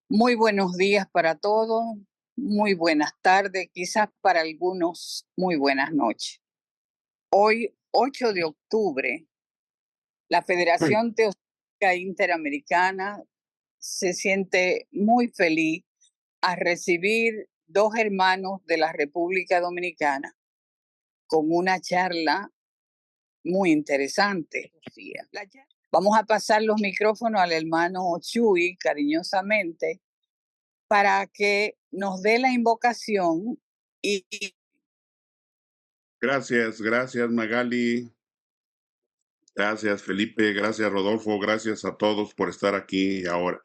Muy buenos días para todos, muy buenas tardes, quizás para algunos muy buenas noches. Hoy, 8 de octubre, la Federación Teosófica Interamericana se siente muy feliz a recibir dos hermanos de la República Dominicana con una charla muy interesante. Vamos a pasar los micrófonos al hermano Chuy cariñosamente para que nos dé la invocación y Gracias Magali, gracias Felipe, gracias Rodolfo, gracias a todos por estar aquí ahora.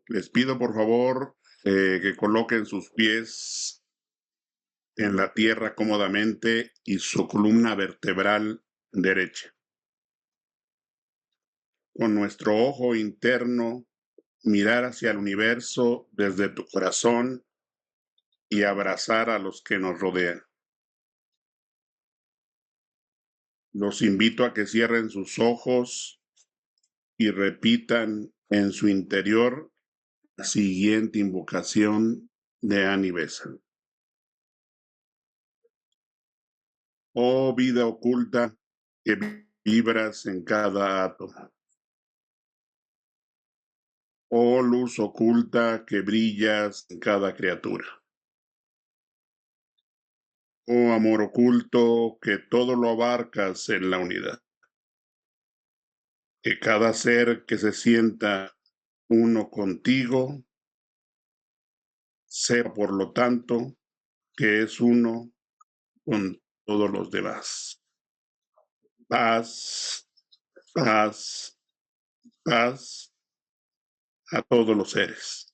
Les pido por favor que coloquen sus pies en la tierra cómodamente y su columna vertebral derecha. Con nuestro ojo interno, mirar hacia el universo desde tu corazón y abrazar a los que nos rodean. Los invito a que cierren sus ojos y repitan en su interior la siguiente invocación de Annie Besant. Oh vida oculta que vibras en cada átomo. Oh luz oculta que brillas en cada criatura. Oh amor oculto que todo lo abarcas en la unidad. Que cada ser que se sienta uno contigo sea por lo tanto que es uno con todos los demás. Paz, paz, paz a todos los seres.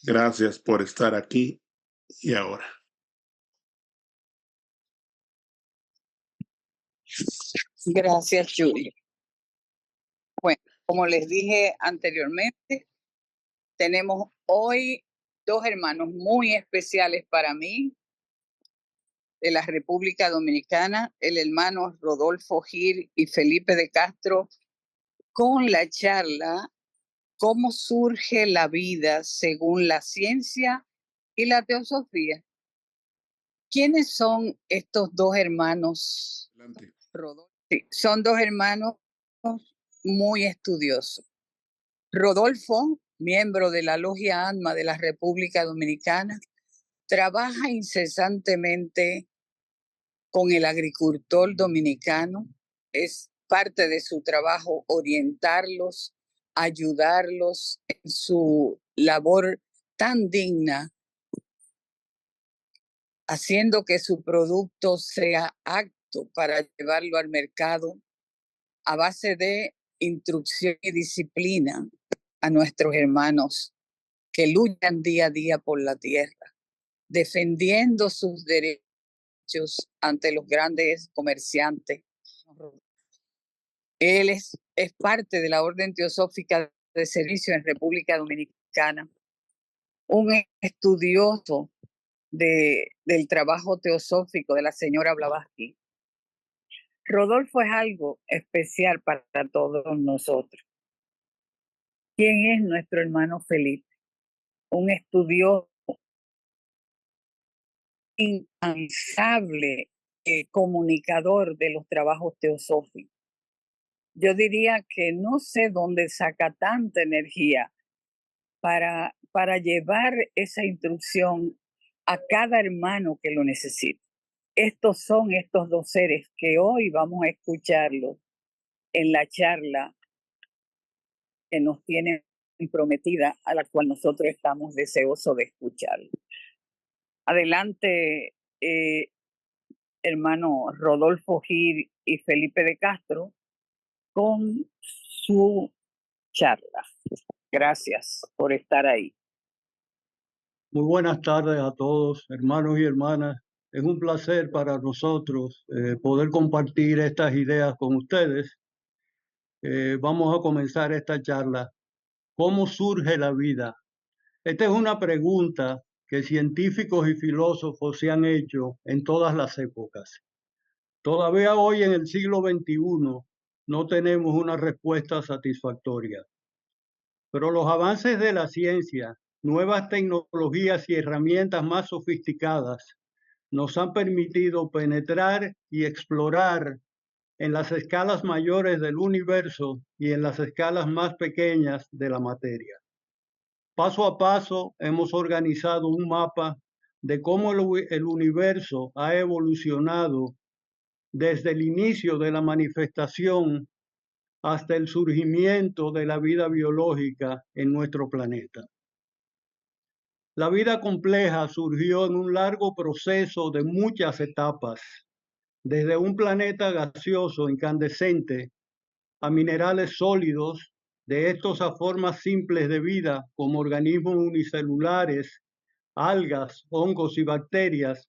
Gracias por estar aquí y ahora. gracias, Julie. Bueno, como les dije anteriormente, tenemos hoy dos hermanos muy especiales para mí de la República Dominicana, el hermano Rodolfo Gil y Felipe de Castro, con la charla ¿Cómo surge la vida según la ciencia y la teosofía? ¿Quiénes son estos dos hermanos? Adelante. Rodolfo. Sí, son dos hermanos muy estudiosos. Rodolfo, miembro de la Logia ANMA de la República Dominicana, trabaja incesantemente con el agricultor dominicano. Es parte de su trabajo orientarlos, ayudarlos en su labor tan digna, haciendo que su producto sea apto para llevarlo al mercado a base de instrucción y disciplina a nuestros hermanos que luchan día a día por la tierra, defendiendo sus derechos ante los grandes comerciantes. Él es parte de la Orden Teosófica de Servicio en República Dominicana, un estudioso del trabajo teosófico de la señora Blavatsky. Rodolfo es algo especial para todos nosotros. ¿Quién es nuestro hermano Felipe? Un estudioso incansable comunicador de los trabajos teosóficos. Yo diría que no sé dónde saca tanta energía para llevar esa instrucción a cada hermano que lo necesite. Estos son estos dos seres que hoy vamos a escucharlos en la charla que nos tienen prometida, a la cual nosotros estamos deseosos de escuchar. Adelante, hermano Rodolfo Gil y Felipe de Castro, con su charla. Gracias por estar ahí. Muy buenas tardes a todos, hermanos y hermanas. Es un placer para nosotros poder compartir estas ideas con ustedes. Vamos a comenzar esta charla. ¿Cómo surge la vida? Esta es una pregunta que científicos y filósofos se han hecho en todas las épocas. Todavía hoy en el siglo XXI no tenemos una respuesta satisfactoria. Pero los avances de la ciencia, nuevas tecnologías y herramientas más sofisticadas nos han permitido penetrar y explorar en las escalas mayores del universo y en las escalas más pequeñas de la materia. Paso a paso hemos organizado un mapa de cómo el universo ha evolucionado desde el inicio de la manifestación hasta el surgimiento de la vida biológica en nuestro planeta. La vida compleja surgió en un largo proceso de muchas etapas, desde un planeta gaseoso incandescente a minerales sólidos, de estos a formas simples de vida como organismos unicelulares, algas, hongos y bacterias.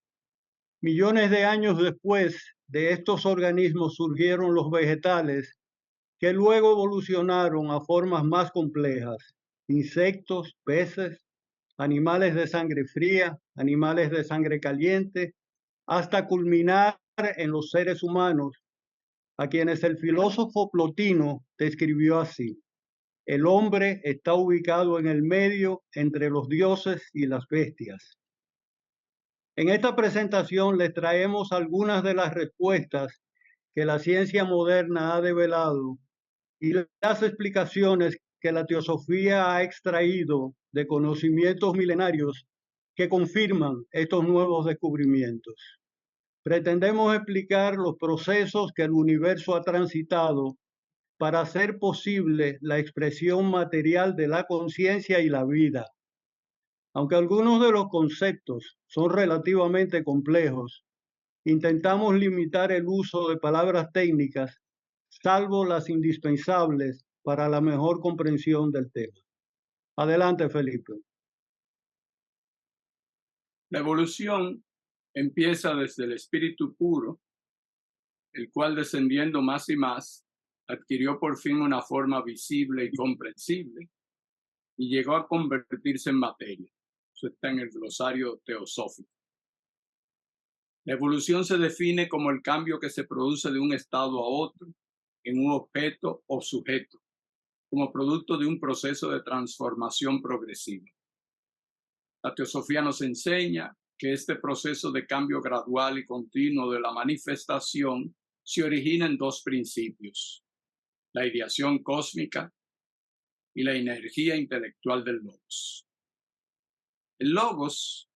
Millones de años después de estos organismos surgieron los vegetales, que luego evolucionaron a formas más complejas: insectos, peces, animales de sangre fría, animales de sangre caliente, hasta culminar en los seres humanos, a quienes el filósofo Plotino describió así: el hombre está ubicado en el medio entre los dioses y las bestias. En esta presentación les traemos algunas de las respuestas que la ciencia moderna ha develado y las explicaciones que la teosofía ha extraído de conocimientos milenarios que confirman estos nuevos descubrimientos. Pretendemos explicar los procesos que el universo ha transitado para hacer posible la expresión material de la conciencia y la vida. Aunque algunos de los conceptos son relativamente complejos, intentamos limitar el uso de palabras técnicas, salvo las indispensables para la mejor comprensión del tema. Adelante, Felipe. La evolución empieza desde el espíritu puro, el cual, descendiendo más y más, adquirió por fin una forma visible y comprensible y llegó a convertirse en materia. Eso está en el glosario teosófico. La evolución se define como el cambio que se produce de un estado a otro en un objeto o sujeto, como producto de un proceso de transformación progresiva. La teosofía nos enseña que este proceso de cambio gradual y continuo de la manifestación se origina en dos principios: la ideación cósmica y la energía intelectual del logos. El logos,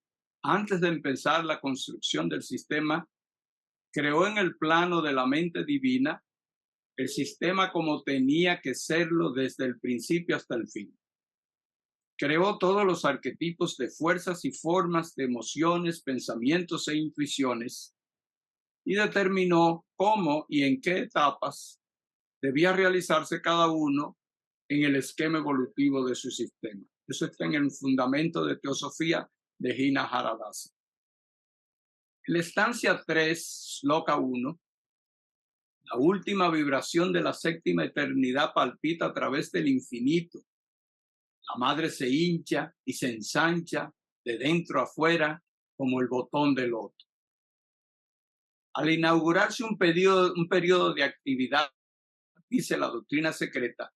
antes de empezar la construcción del sistema, creó en el plano de la mente divina el sistema como tenía que serlo desde el principio hasta el fin. Creó todos los arquetipos de fuerzas y formas de emociones, pensamientos e intuiciones y determinó cómo y en qué etapas debía realizarse cada uno en el esquema evolutivo de su sistema. Eso está en el Fundamento de Teosofía de Gina Haradasa. En la estancia 3, Sloka 1, la última vibración de la séptima eternidad palpita a través del infinito. La madre se hincha y se ensancha de dentro a afuera como el botón de loto. Al inaugurarse un periodo de actividad, dice la doctrina secreta,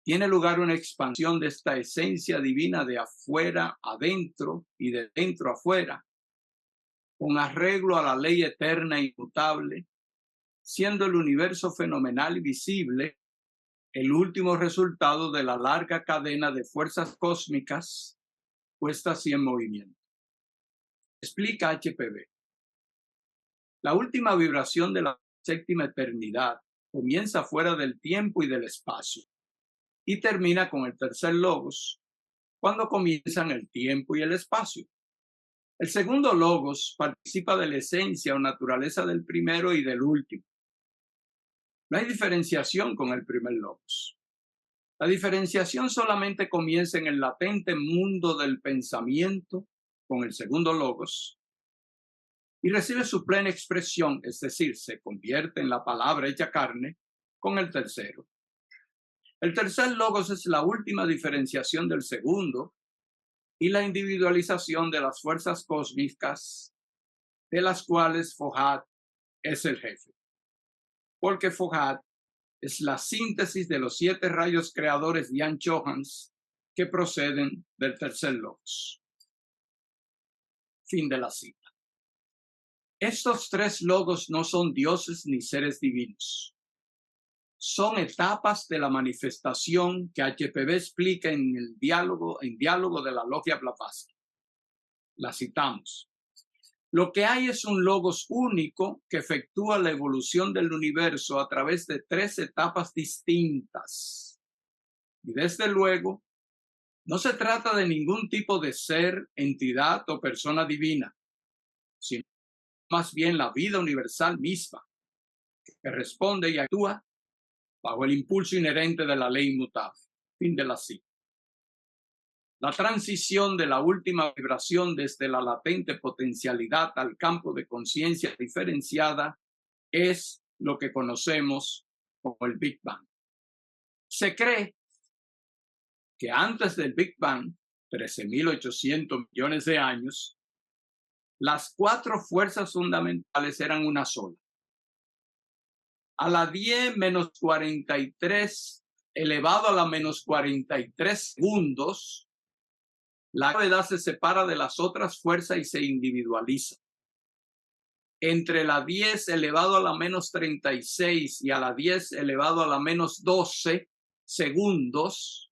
tiene lugar una expansión de esta esencia divina de afuera adentro y de dentro afuera, con arreglo a la ley eterna e inmutable, siendo el universo fenomenal y visible el último resultado de la larga cadena de fuerzas cósmicas puestas y en movimiento. Explica HPB. La última vibración de la séptima eternidad comienza fuera del tiempo y del espacio y termina con el tercer logos, cuando comienzan el tiempo y el espacio. El segundo logos participa de la esencia o naturaleza del primero y del último. No hay diferenciación con el primer logos. La diferenciación solamente comienza en el latente mundo del pensamiento con el segundo logos y recibe su plena expresión, es decir, se convierte en la palabra hecha carne con el tercero. El tercer logos es la última diferenciación del segundo y la individualización de las fuerzas cósmicas, de las cuales Fohat es el jefe. Porque Fohat es la síntesis de los 7 rayos creadores de Jan Johans que proceden del tercer logos. Fin de la cita. Estos tres logos no son dioses ni seres divinos. Son etapas de la manifestación que HPB explica en diálogo de la Logia Blavatsky. La citamos. Lo que hay es un logos único que efectúa la evolución del universo a través de tres etapas distintas. Y desde luego, no se trata de ningún tipo de ser, entidad o persona divina, sino más bien la vida universal misma, que responde y actúa bajo el impulso inherente de la ley inmutable. Fin de la cita. La transición de la última vibración desde la latente potencialidad al campo de conciencia diferenciada es lo que conocemos como el Big Bang. Se cree que antes del Big Bang, 13.800 millones de años, las cuatro fuerzas fundamentales eran una sola. A la 10 menos 43 elevado a la menos 43 segundos, la gravedad se separa de las otras fuerzas y se individualiza. Entre la 10 elevado a la menos 36 y a la 10 elevado a la menos 12 segundos,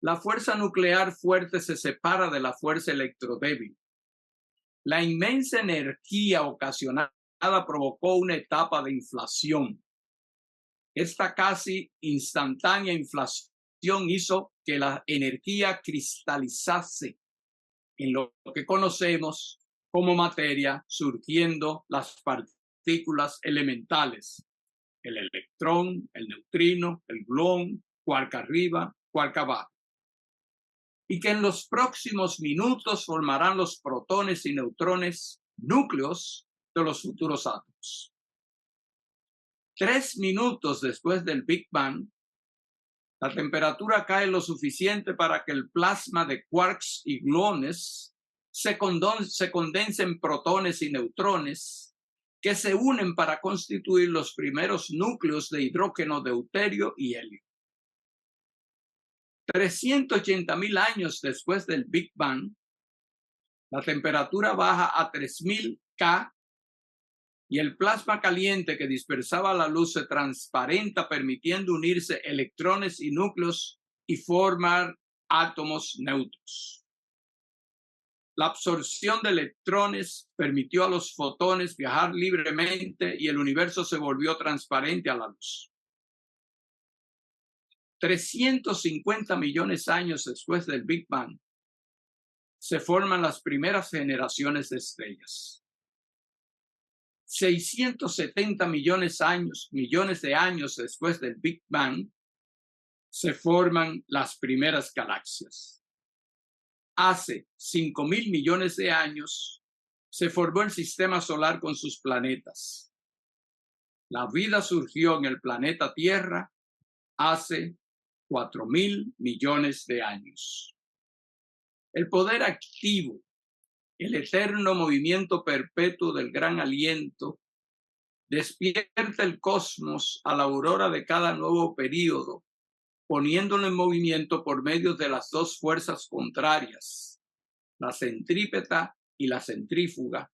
la fuerza nuclear fuerte se separa de la fuerza electrodébil. La inmensa energía ocasionada provocó una etapa de inflación. Esta casi instantánea inflación hizo que la energía cristalizase en lo que conocemos como materia, surgiendo las partículas elementales, el electrón, el neutrino, el gluón, quark arriba, quark abajo, y que en los próximos minutos formarán los protones y neutrones, núcleos de los futuros átomos. 3 minutos después del Big Bang, la temperatura cae lo suficiente para que el plasma de quarks y gluones se condense en protones y neutrones que se unen para constituir los primeros núcleos de hidrógeno, deuterio y helio. 380.000 años después del Big Bang, la temperatura baja a 3.000 K y el plasma caliente que dispersaba la luz se transparenta, permitiendo unirse electrones y núcleos y formar átomos neutros. La absorción de electrones permitió a los fotones viajar libremente y el universo se volvió transparente a la luz. 350 millones de años después del Big Bang, se forman las primeras generaciones de estrellas. 670 millones de años después del Big Bang, se forman las primeras galaxias. Hace 5.000 millones de años, se formó el sistema solar con sus planetas. La vida surgió en el planeta Tierra hace 4.000 millones de años. El poder activo, el eterno movimiento perpetuo del gran aliento, despierta el cosmos a la aurora de cada nuevo período, poniéndolo en movimiento por medio de las dos fuerzas contrarias, la centrípeta y la centrífuga,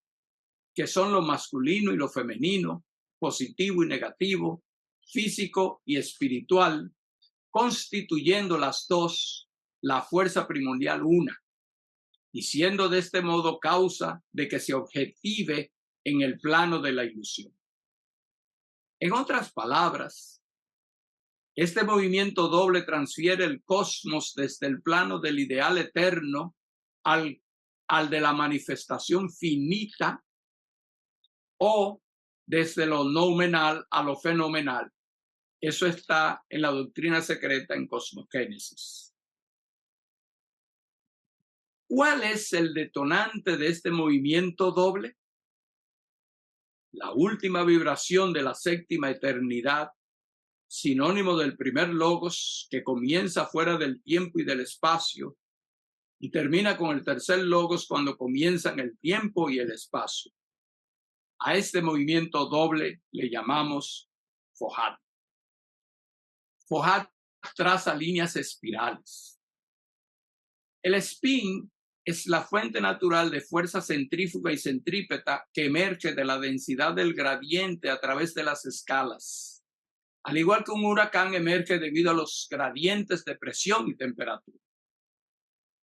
que son lo masculino y lo femenino, positivo y negativo, físico y espiritual, constituyendo las dos la fuerza primordial una, y siendo de este modo causa de que se objetive en el plano de la ilusión. En otras palabras, este movimiento doble transfiere el cosmos desde el plano del ideal eterno al de la manifestación finita o desde lo noumenal a lo fenomenal. Eso está en la doctrina secreta en Cosmogénesis. ¿Cuál es el detonante de este movimiento doble? La última vibración de la séptima eternidad, sinónimo del primer logos que comienza fuera del tiempo y del espacio y termina con el tercer logos cuando comienzan el tiempo y el espacio. A este movimiento doble le llamamos Fouad. Fouad traza líneas espirales. El spin es la fuente natural de fuerza centrífuga y centrípeta que emerge de la densidad del gradiente a través de las escalas. Al igual que un huracán emerge debido a los gradientes de presión y temperatura.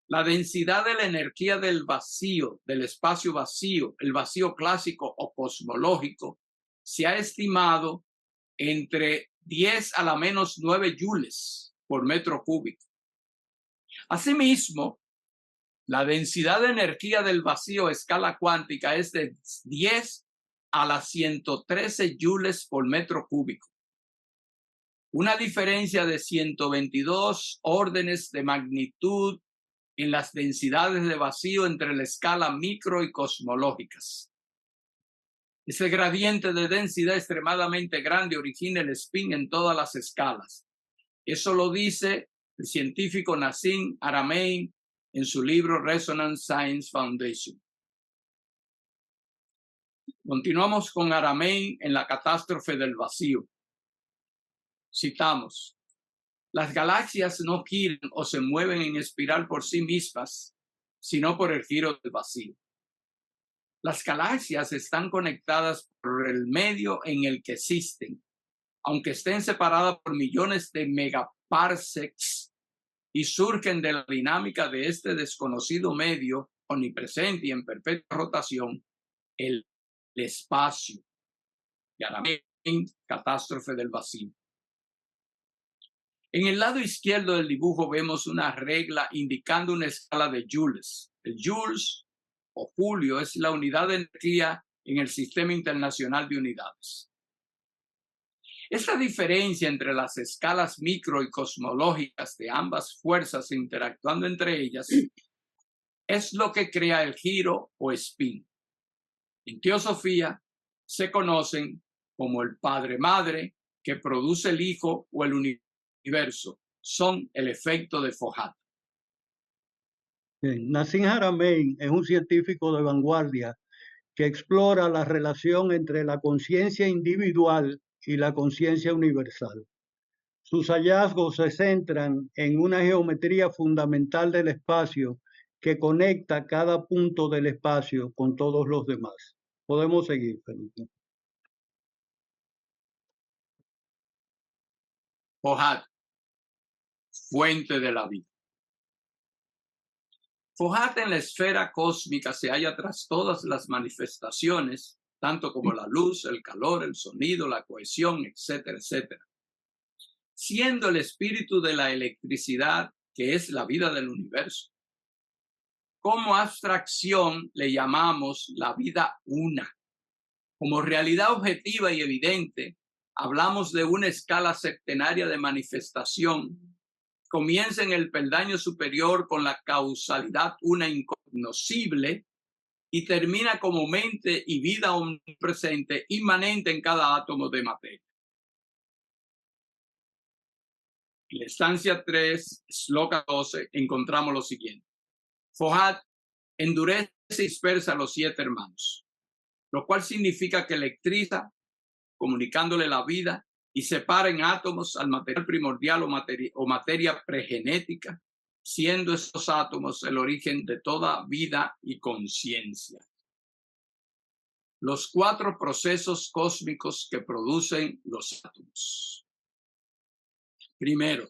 La densidad de la energía del vacío, del espacio vacío, el vacío clásico o cosmológico, se ha estimado entre 10 a la menos 9 joules por metro cúbico. Asimismo, la densidad de energía del vacío a escala cuántica es de 10 a la 113 joules por metro cúbico. Una diferencia de 122 órdenes de magnitud en las densidades de vacío entre la escala micro y cosmológicas. Ese gradiente de densidad extremadamente grande origina el spin en todas las escalas. Eso lo dice el científico Nassim Haramein en su libro Resonance Science Foundation. Continuamos con Haramein en la catástrofe del vacío. Citamos: las galaxias no giran o se mueven en espiral por sí mismas, sino por el giro del vacío. Las galaxias están conectadas por el medio en el que existen, aunque estén separadas por millones de megaparsecs, y surgen de la dinámica de este desconocido medio omnipresente y en perpetua rotación, el espacio. Y Haramein, catástrofe del vacío. En el lado izquierdo del dibujo vemos una regla indicando una escala de joules. El joules o julio es la unidad de energía en el Sistema Internacional de Unidades. Esta diferencia entre las escalas micro y cosmológicas de ambas fuerzas interactuando entre ellas es lo que crea el giro o spin. En teosofía se conocen como el padre-madre que produce el hijo o el universo. Son el efecto de Foucault. Nassim Haramein es un científico de vanguardia que explora la relación entre la conciencia individual y la conciencia universal. Sus hallazgos se centran en una geometría fundamental del espacio que conecta cada punto del espacio con todos los demás. Podemos seguir, Felipe. Foucault, fuente de la vida. Foucault en la esfera cósmica se halla tras todas las manifestaciones, tanto como la luz, el calor, el sonido, la cohesión, etcétera, etcétera. Siendo el espíritu de la electricidad, que es la vida del universo. Como abstracción le llamamos la vida una. Como realidad objetiva y evidente, hablamos de una escala septenaria de manifestación. Comienza en el peldaño superior con la causalidad una incognoscible y termina como mente y vida omnipresente, inmanente en cada átomo de materia. En la estancia 3, sloka 12, encontramos lo siguiente. Foucault endurece y dispersa a los 7 hermanos, lo cual significa que electriza, comunicándole la vida, y separa en átomos al material primordial o materia pregenética, siendo estos átomos el origen de toda vida y conciencia. Los 4 procesos cósmicos que producen los átomos. Primero,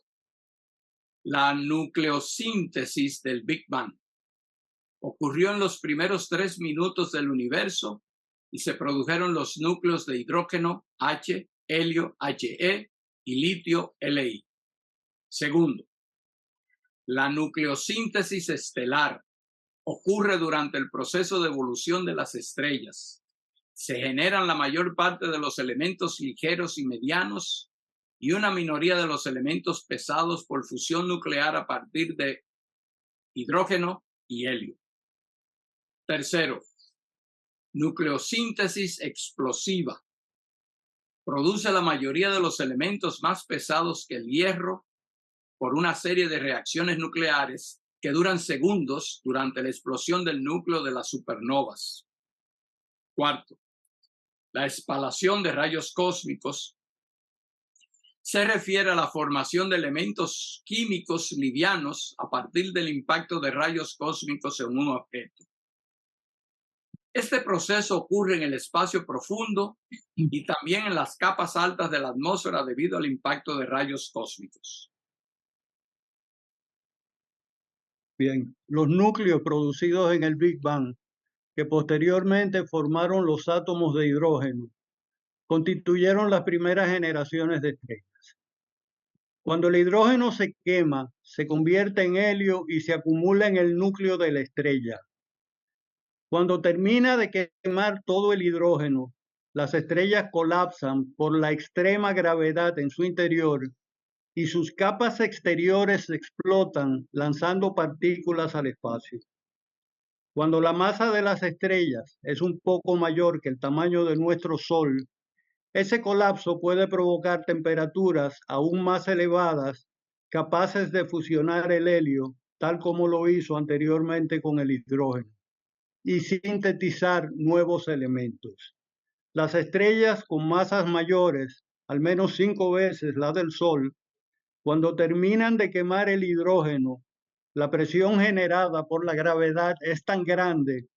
la nucleosíntesis del Big Bang. Ocurrió en los primeros 3 minutos del universo y se produjeron los núcleos de hidrógeno H, helio He y litio Li. Segundo, la nucleosíntesis estelar ocurre durante el proceso de evolución de las estrellas. Se generan la mayor parte de los elementos ligeros y medianos y una minoría de los elementos pesados por fusión nuclear a partir de hidrógeno y helio. Tercero, nucleosíntesis explosiva. Produce la mayoría de los elementos más pesados que el hierro por una serie de reacciones nucleares que duran segundos durante la explosión del núcleo de las supernovas. Cuarto, la espalación de rayos cósmicos. se refiere a la formación de elementos químicos livianos a partir del impacto de rayos cósmicos en un objeto. Este proceso ocurre en el espacio profundo y también en las capas altas de la atmósfera debido al impacto de rayos cósmicos. Bien, los núcleos producidos en el Big Bang, que posteriormente formaron los átomos de hidrógeno, constituyeron las primeras generaciones de estrellas. Cuando el hidrógeno se quema, se convierte en helio y se acumula en el núcleo de la estrella. Cuando termina de quemar todo el hidrógeno, las estrellas colapsan por la extrema gravedad en su interior y sus capas exteriores explotan, lanzando partículas al espacio. Cuando la masa de las estrellas es un poco mayor que el tamaño de nuestro Sol, ese colapso puede provocar temperaturas aún más elevadas, capaces de fusionar el helio, tal como lo hizo anteriormente con el hidrógeno, y sintetizar nuevos elementos. Las estrellas con masas mayores, al menos 5 veces la del Sol, cuando terminan de quemar el hidrógeno, la presión generada por la gravedad es tan grande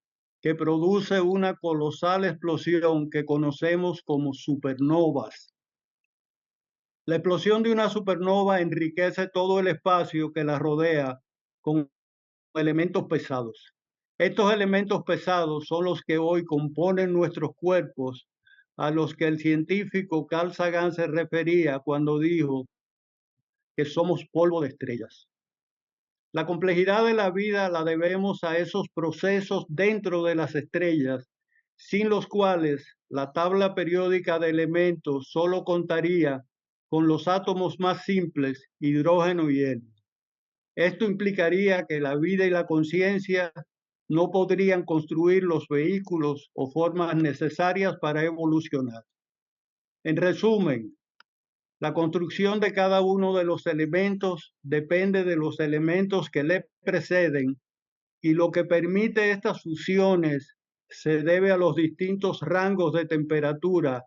que produce una colosal explosión que conocemos como supernovas. La explosión de una supernova enriquece todo el espacio que la rodea con elementos pesados. Estos elementos pesados son los que hoy componen nuestros cuerpos, a los que el científico Carl Sagan se refería cuando dijo que somos polvo de estrellas. La complejidad de la vida la debemos a esos procesos dentro de las estrellas, sin los cuales la tabla periódica de elementos solo contaría con los átomos más simples, hidrógeno y helio. Esto implicaría que la vida y la conciencia no podrían construir los vehículos o formas necesarias para evolucionar. En resumen, la construcción de cada uno de los elementos depende de los elementos que le preceden y lo que permite estas fusiones se debe a los distintos rangos de temperatura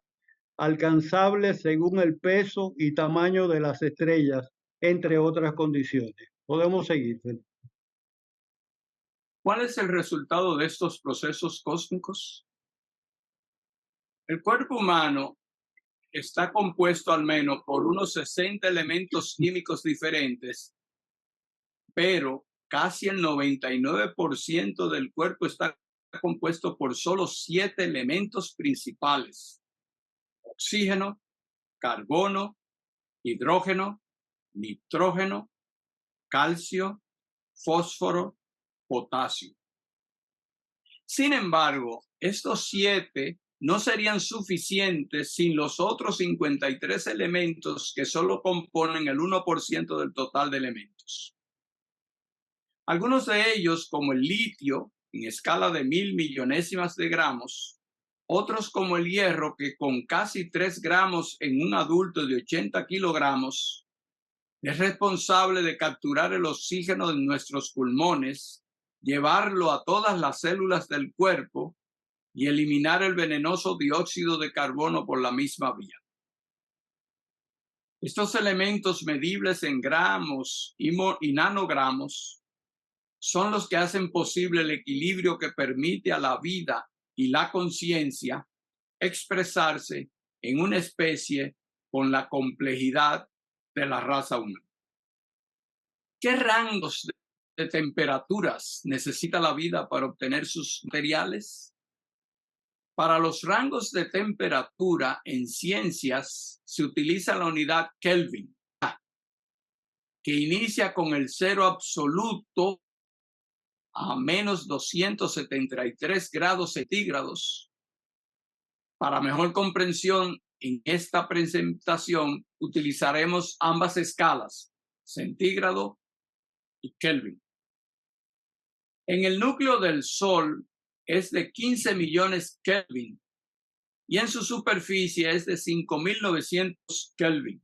alcanzables según el peso y tamaño de las estrellas, entre otras condiciones. Podemos seguir. ¿Cuál es el resultado de estos procesos cósmicos? El cuerpo humano está compuesto al menos por unos 60 elementos químicos diferentes, pero casi el 99% del cuerpo está compuesto por solo 7 elementos principales: oxígeno, carbono, hidrógeno, nitrógeno, calcio, fósforo, potasio. Sin embargo, estos 7 no serían suficientes sin los otros 53 elementos que solo componen el 1% del total de elementos. Algunos de ellos, como el litio, en escala de 1000 millonésimas de gramos, otros como el hierro, que con casi 3 gramos en un adulto de 80 kilogramos, es responsable de capturar el oxígeno de nuestros pulmones, llevarlo a todas las células del cuerpo y eliminar el venenoso dióxido de carbono por la misma vía. Estos elementos medibles en gramos y nanogramos son los que hacen posible el equilibrio que permite a la vida y la conciencia expresarse en una especie con la complejidad de la raza humana. ¿Qué rangos de temperaturas necesita la vida para obtener sus materiales? Para los rangos de temperatura en ciencias se utiliza la unidad Kelvin, que inicia con el cero absoluto a menos 273 grados centígrados. Para mejor comprensión, en esta presentación utilizaremos ambas escalas, centígrado y Kelvin. En el núcleo del Sol es de 15 millones Kelvin y en su superficie es de 5900 Kelvin.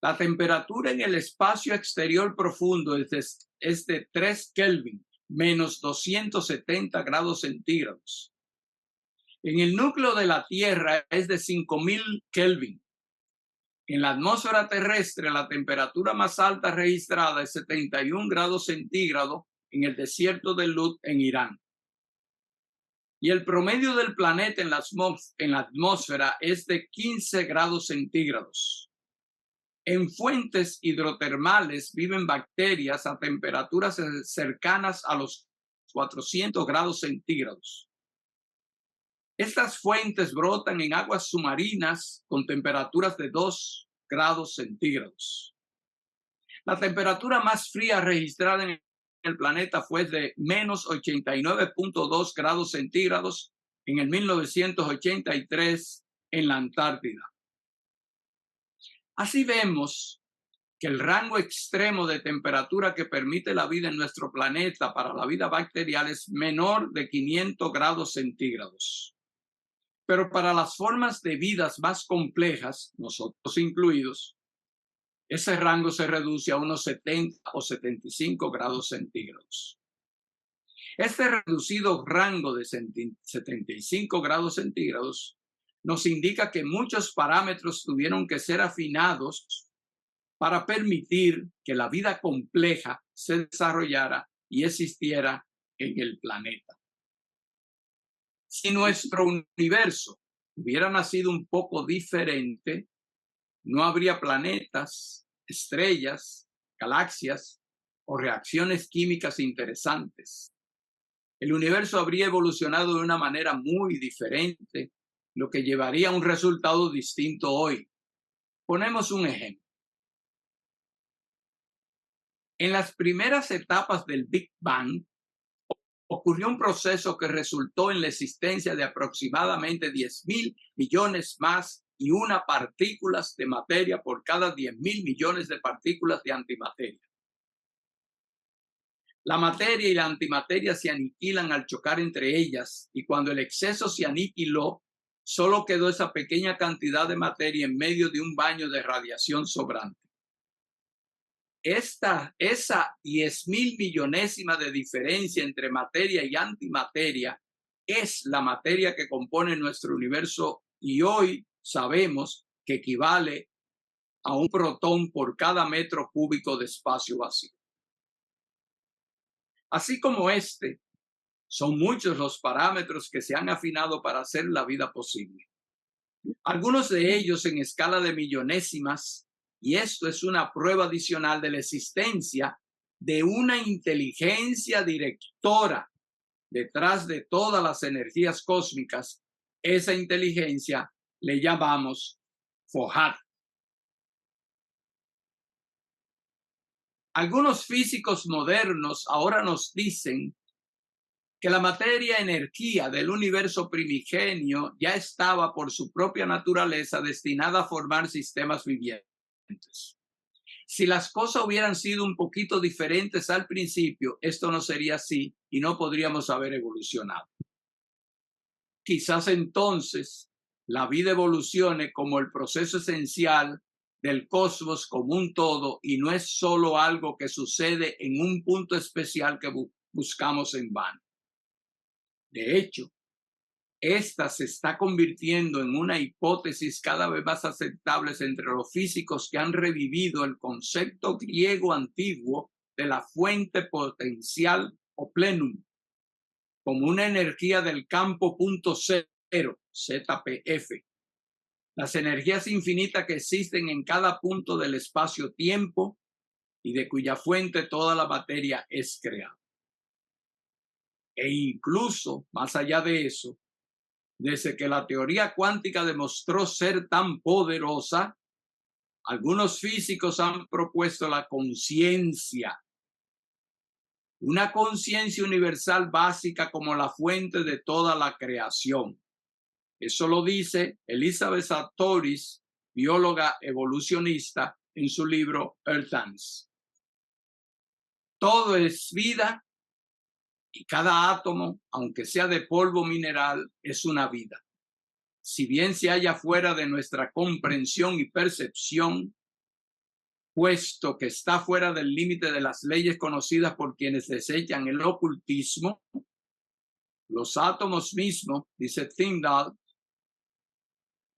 La temperatura en el espacio exterior profundo es de 3 Kelvin, menos 270 grados centígrados. En el núcleo de la Tierra es de 5000 Kelvin En la atmósfera terrestre, la temperatura más alta registrada es 71 grados centígrados en el desierto de Lut en Irán. Y el promedio del planeta en la atmósfera es de 15 grados centígrados. En fuentes hidrotermales viven bacterias a temperaturas cercanas a los 400 grados centígrados. Estas fuentes brotan en aguas submarinas con temperaturas de 2 grados centígrados. La temperatura más fría registrada en el planeta fue de menos 89.2 grados centígrados en el 1983 en la Antártida. Así vemos que el rango extremo de temperatura que permite la vida en nuestro planeta para la vida bacterial es menor de 500 grados centígrados. Pero para las formas de vidas más complejas, nosotros incluidos, ese rango se reduce a unos 70 o 75 grados centígrados. Este reducido rango de 75 grados centígrados nos indica que muchos parámetros tuvieron que ser afinados para permitir que la vida compleja se desarrollara y existiera en el planeta. Si nuestro universo hubiera nacido un poco diferente, no habría planetas, estrellas, galaxias o reacciones químicas interesantes. El universo habría evolucionado de una manera muy diferente, lo que llevaría a un resultado distinto hoy. Ponemos un ejemplo. En las primeras etapas del Big Bang, ocurrió un proceso que resultó en la existencia de aproximadamente 10.000 millones más y una partículas de materia por cada 10.000 millones de partículas de antimateria. La materia y la antimateria se aniquilan al chocar entre ellas y cuando el exceso se aniquiló, solo quedó esa pequeña cantidad de materia en medio de un baño de radiación sobrante. Esa 10.000 millonésima de diferencia entre materia y antimateria es la materia que compone nuestro universo y hoy sabemos que equivale a un protón por cada metro cúbico de espacio vacío. Así como son muchos los parámetros que se han afinado para hacer la vida posible. Algunos de ellos en escala de millonésimas, y esto es una prueba adicional de la existencia de una inteligencia directora detrás de todas las energías cósmicas. Esa inteligencia le llamamos Fojat. Algunos físicos modernos ahora nos dicen que la materia-energía del universo primigenio ya estaba por su propia naturaleza destinada a formar sistemas vivientes. Si las cosas hubieran sido un poquito diferentes al principio, esto no sería así y no podríamos haber evolucionado. Quizás entonces la vida evolucione como el proceso esencial del cosmos como un todo y no es solo algo que sucede en un punto especial que buscamos en vano. De hecho, esta se está convirtiendo en una hipótesis cada vez más aceptable entre los físicos que han revivido el concepto griego antiguo de la fuente potencial o plenum como una energía del campo punto cero, ZPF. Las energías infinitas que existen en cada punto del espacio-tiempo y de cuya fuente toda la materia es creada. E incluso, más allá de eso, desde que la teoría cuántica demostró ser tan poderosa, algunos físicos han propuesto la conciencia, una conciencia universal básica como la fuente de toda la creación. Eso lo dice Elizabeth Sahtouris, bióloga evolucionista, en su libro Earth Dance. Todo es vida y cada átomo, aunque sea de polvo mineral, es una vida. Si bien se halla fuera de nuestra comprensión y percepción, puesto que está fuera del límite de las leyes conocidas por quienes desechan el ocultismo, los átomos mismos, dice Tyndall,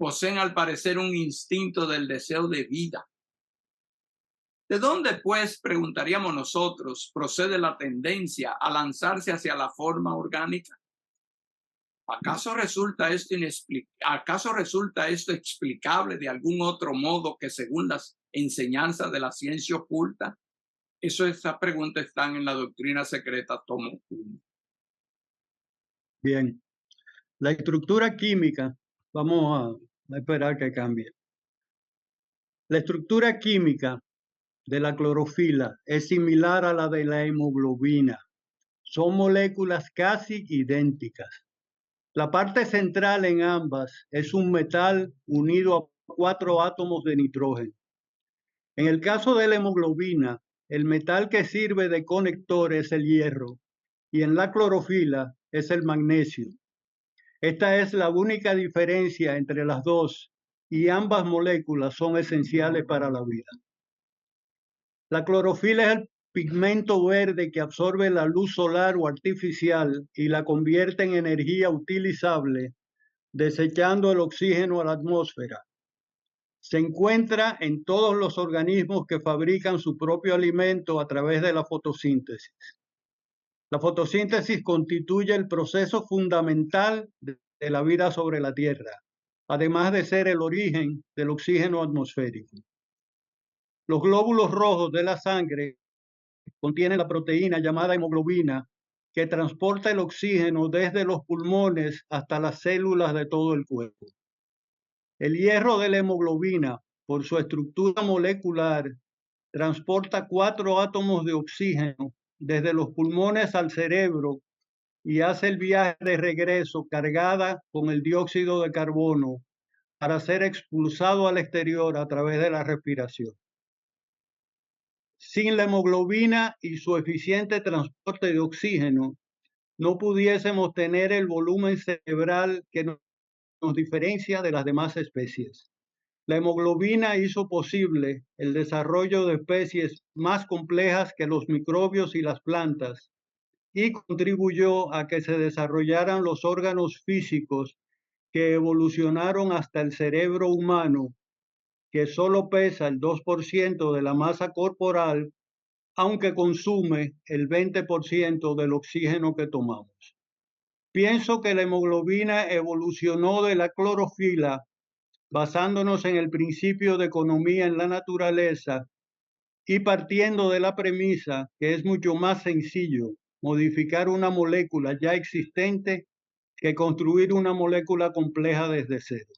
poseen al parecer un instinto del deseo de vida. ¿De dónde, pues, preguntaríamos nosotros, procede la tendencia a lanzarse hacia la forma orgánica? ¿Acaso resulta esto explicable de algún otro modo que según las enseñanzas de la ciencia oculta? Esas preguntas están en la Doctrina Secreta, tomo 1. Bien. La estructura química, vamos a esperar que cambie. La estructura química de la clorofila es similar a la de la hemoglobina. Son moléculas casi idénticas. La parte central en ambas es un metal unido a 4 átomos de nitrógeno. En el caso de la hemoglobina, el metal que sirve de conector es el hierro y en la clorofila es el magnesio. Esta es la única diferencia entre las dos y ambas moléculas son esenciales para la vida. La clorofila es el pigmento verde que absorbe la luz solar o artificial y la convierte en energía utilizable, desechando el oxígeno a la atmósfera. Se encuentra en todos los organismos que fabrican su propio alimento a través de la fotosíntesis. La fotosíntesis constituye el proceso fundamental de la vida sobre la Tierra, además de ser el origen del oxígeno atmosférico. Los glóbulos rojos de la sangre contienen la proteína llamada hemoglobina, que transporta el oxígeno desde los pulmones hasta las células de todo el cuerpo. El hierro de la hemoglobina, por su estructura molecular, transporta 4 átomos de oxígeno desde los pulmones al cerebro y hace el viaje de regreso cargada con el dióxido de carbono para ser expulsado al exterior a través de la respiración. Sin la hemoglobina y su eficiente transporte de oxígeno, no pudiésemos tener el volumen cerebral que nos diferencia de las demás especies. La hemoglobina hizo posible el desarrollo de especies más complejas que los microbios y las plantas y contribuyó a que se desarrollaran los órganos físicos que evolucionaron hasta el cerebro humano, que solo pesa el 2% de la masa corporal, aunque consume el 20% del oxígeno que tomamos. Pienso que la hemoglobina evolucionó de la clorofila basándonos en el principio de economía en la naturaleza y partiendo de la premisa que es mucho más sencillo modificar una molécula ya existente que construir una molécula compleja desde cero.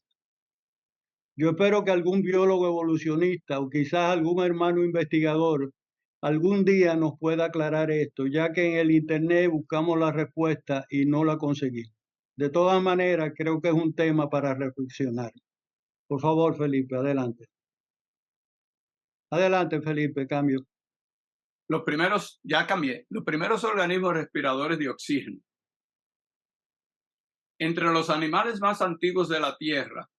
Yo espero que algún biólogo evolucionista o quizás algún hermano investigador algún día nos pueda aclarar esto, ya que en el Internet buscamos la respuesta y no la conseguimos. De todas maneras, creo que es un tema para reflexionar. Por favor, Felipe, adelante. Adelante, Felipe, cambio. Ya cambié. Los primeros organismos respiradores de oxígeno. Entre los animales más antiguos de la Tierra,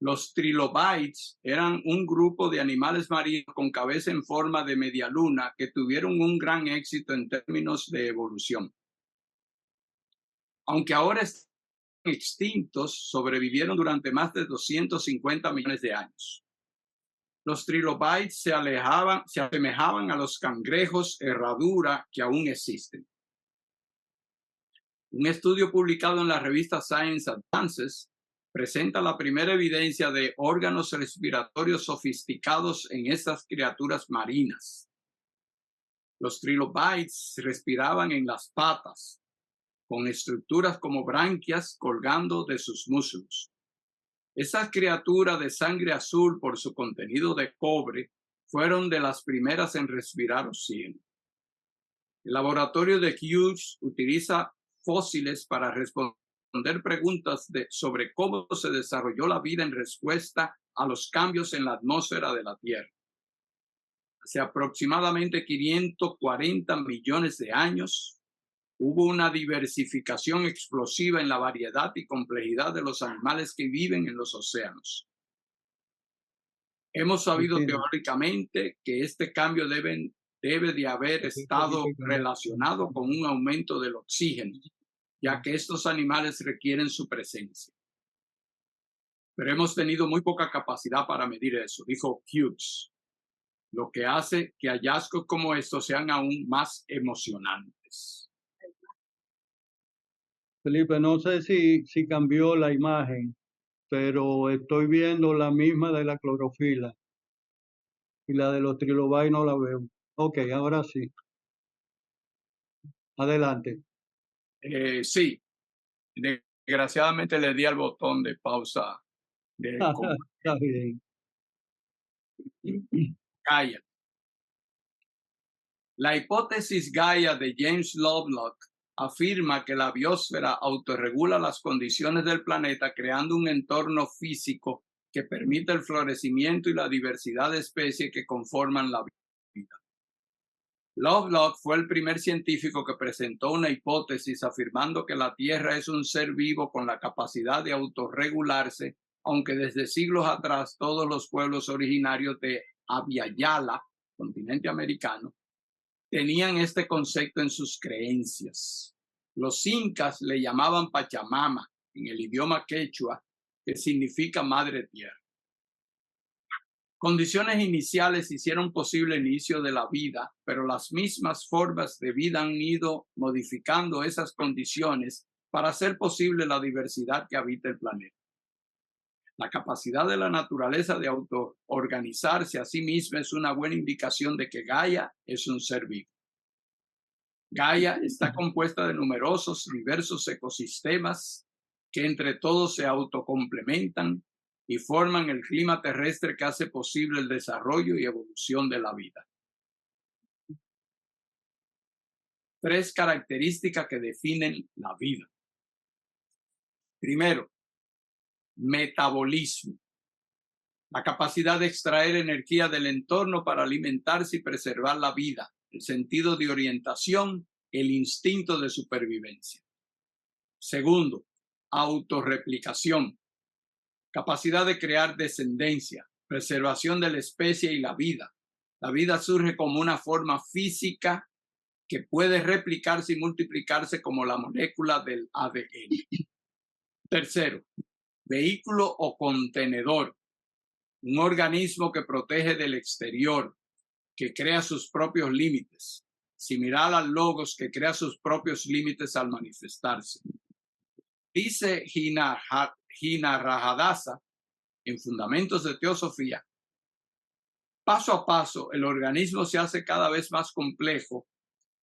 los trilobites eran un grupo de animales marinos con cabeza en forma de media luna que tuvieron un gran éxito en términos de evolución. Aunque ahora están extintos, sobrevivieron durante más de 250 millones de años. Los trilobites se asemejaban a los cangrejos herradura que aún existen. Un estudio publicado en la revista Science Advances presenta la primera evidencia de órganos respiratorios sofisticados en estas criaturas marinas. Los trilobites respiraban en las patas, con estructuras como branquias colgando de sus muslos. Esas criaturas de sangre azul por su contenido de cobre fueron de las primeras en respirar oxígeno. El laboratorio de Hughes utiliza fósiles para responder preguntas sobre cómo se desarrolló la vida en respuesta a los cambios en la atmósfera de la Tierra. Hace aproximadamente 540 millones de años, hubo una diversificación explosiva en la variedad y complejidad de los animales que viven en los océanos. Hemos sabido teóricamente que este cambio debe de haber estado relacionado con un aumento del oxígeno, ya que estos animales requieren su presencia. pero hemos tenido muy poca capacidad para medir eso, dijo Hughes, lo que hace que hallazgos como estos sean aún más emocionantes. Felipe, no sé si cambió la imagen, pero estoy viendo la misma de la clorofila y la de los trilobites no la veo. Ok, ahora sí. Adelante. Sí, desgraciadamente le di al botón de pausa de Está bien. Gaia. La hipótesis Gaia de James Lovelock afirma que la biosfera autorregula las condiciones del planeta creando un entorno físico que permite el florecimiento y la diversidad de especies que conforman la vida. Lovelock fue el primer científico que presentó una hipótesis afirmando que la Tierra es un ser vivo con la capacidad de autorregularse, aunque desde siglos atrás todos los pueblos originarios de Abya-Yala, continente americano, tenían este concepto en sus creencias. Los incas le llamaban Pachamama en el idioma quechua, que significa Madre Tierra. Condiciones iniciales hicieron posible el inicio de la vida, pero las mismas formas de vida han ido modificando esas condiciones para hacer posible la diversidad que habita el planeta. La capacidad de la naturaleza de autoorganizarse a sí misma es una buena indicación de que Gaia es un ser vivo. Gaia está compuesta de numerosos diversos ecosistemas que entre todos se autocomplementan y forman el clima terrestre que hace posible el desarrollo y evolución de la vida. 3 características que definen la vida. Primero, metabolismo. La capacidad de extraer energía del entorno para alimentarse y preservar la vida, el sentido de orientación, el instinto de supervivencia. Segundo, autorreplicación. Capacidad de crear descendencia, preservación de la especie y la vida. La vida surge como una forma física que puede replicarse y multiplicarse como la molécula del ADN. Tercero, vehículo o contenedor. Un organismo que protege del exterior, que crea sus propios límites, similar al logos que crea sus propios límites al manifestarse. Dice Hinarajadasa en Fundamentos de Teosofía, paso a paso el organismo se hace cada vez más complejo,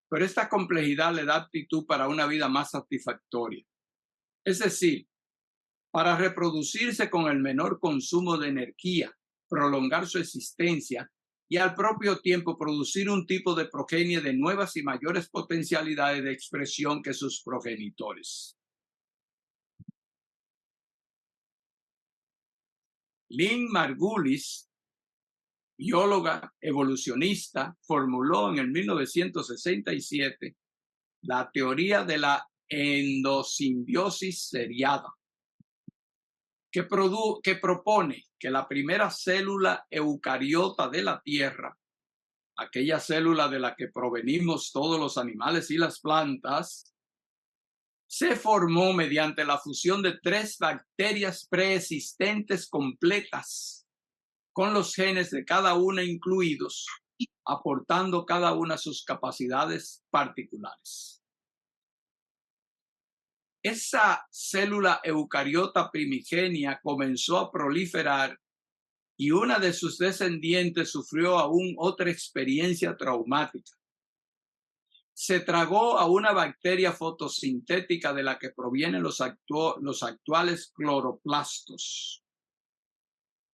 pero esta complejidad le da aptitud para una vida más satisfactoria. Es decir, para reproducirse con el menor consumo de energía, prolongar su existencia y al propio tiempo producir un tipo de progenie de nuevas y mayores potencialidades de expresión que sus progenitores. Lynn Margulis, bióloga evolucionista, formuló en el 1967 la teoría de la endosimbiosis seriada, que propone que la primera célula eucariota de la Tierra, aquella célula de la que provenimos todos los animales y las plantas, se formó mediante la fusión de 3 bacterias preexistentes completas, con los genes de cada una incluidos, aportando cada una sus capacidades particulares. Esa célula eucariota primigenia comenzó a proliferar y una de sus descendientes sufrió aún otra experiencia traumática. Se tragó a una bacteria fotosintética de la que provienen los actuales cloroplastos.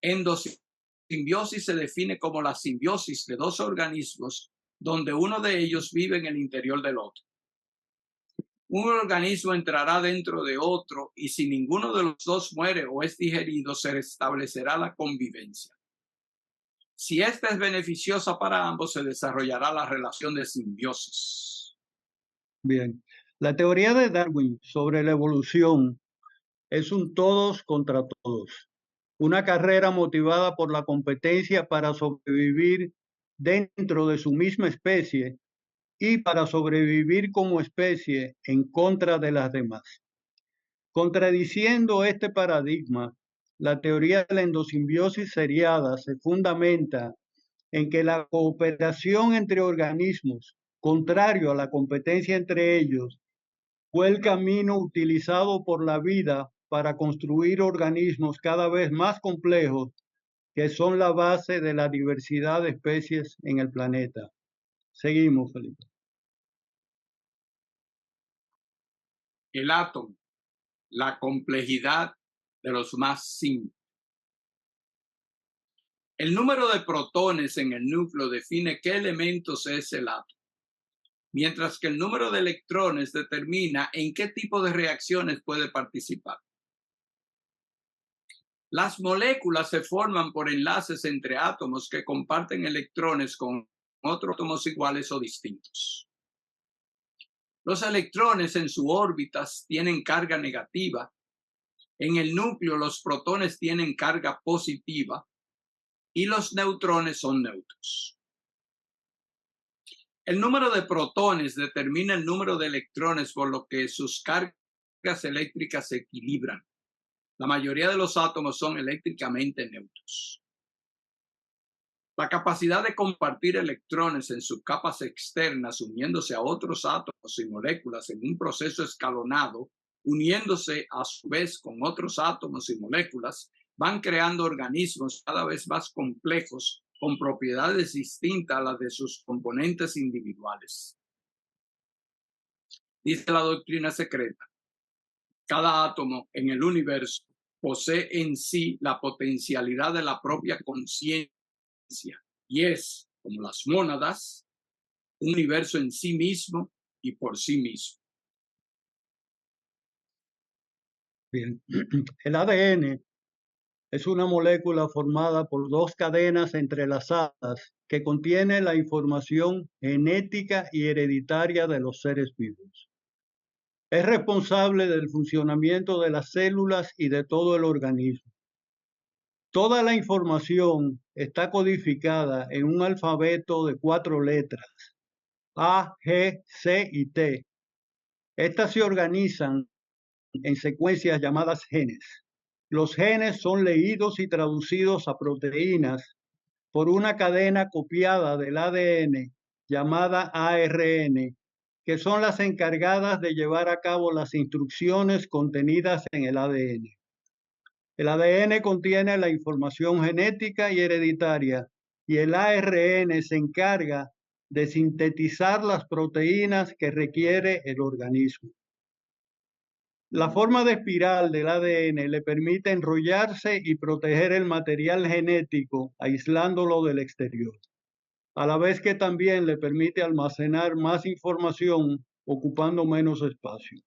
Endosimbiosis se define como la simbiosis de 2 organismos donde uno de ellos vive en el interior del otro. Un organismo entrará dentro de otro y si ninguno de los 2 muere o es digerido, se restablecerá la convivencia. Si esta es beneficiosa para ambos, se desarrollará la relación de simbiosis. Bien. La teoría de Darwin sobre la evolución es un todos contra todos. Una carrera motivada por la competencia para sobrevivir dentro de su misma especie y para sobrevivir como especie en contra de las demás. Contradiciendo este paradigma, la teoría de la endosimbiosis seriada se fundamenta en que la cooperación entre organismos, contrario a la competencia entre ellos, fue el camino utilizado por la vida para construir organismos cada vez más complejos que son la base de la diversidad de especies en el planeta. Seguimos, Felipe. El átomo, la complejidad de los más simples. El número de protones en el núcleo define qué elementos es el átomo, mientras que el número de electrones determina en qué tipo de reacciones puede participar. Las moléculas se forman por enlaces entre átomos que comparten electrones con otros átomos iguales o distintos. Los electrones en sus órbitas tienen carga negativa. En el núcleo, los protones tienen carga positiva y los neutrones son neutros. El número de protones determina el número de electrones, por lo que sus cargas eléctricas se equilibran. La mayoría de los átomos son eléctricamente neutros. La capacidad de compartir electrones en sus capas externas, uniéndose a otros átomos y moléculas en un proceso escalonado, uniéndose a su vez con otros átomos y moléculas, van creando organismos cada vez más complejos con propiedades distintas a las de sus componentes individuales. Dice la doctrina secreta, cada átomo en el universo posee en sí la potencialidad de la propia conciencia y es, como las mónadas, un universo en sí mismo y por sí mismo. Bien. El ADN es una molécula formada por dos cadenas entrelazadas que contiene la información genética y hereditaria de los seres vivos. Es responsable del funcionamiento de las células y de todo el organismo. Toda la información está codificada en un alfabeto de 4 letras, A, G, C y T. Estas se organizan en secuencias llamadas genes. Los genes son leídos y traducidos a proteínas por una cadena copiada del ADN llamada ARN, que son las encargadas de llevar a cabo las instrucciones contenidas en el ADN. El ADN contiene la información genética y hereditaria y el ARN se encarga de sintetizar las proteínas que requiere el organismo. La forma de espiral del ADN le permite enrollarse y proteger el material genético, aislándolo del exterior, a la vez que también le permite almacenar más información ocupando menos espacio.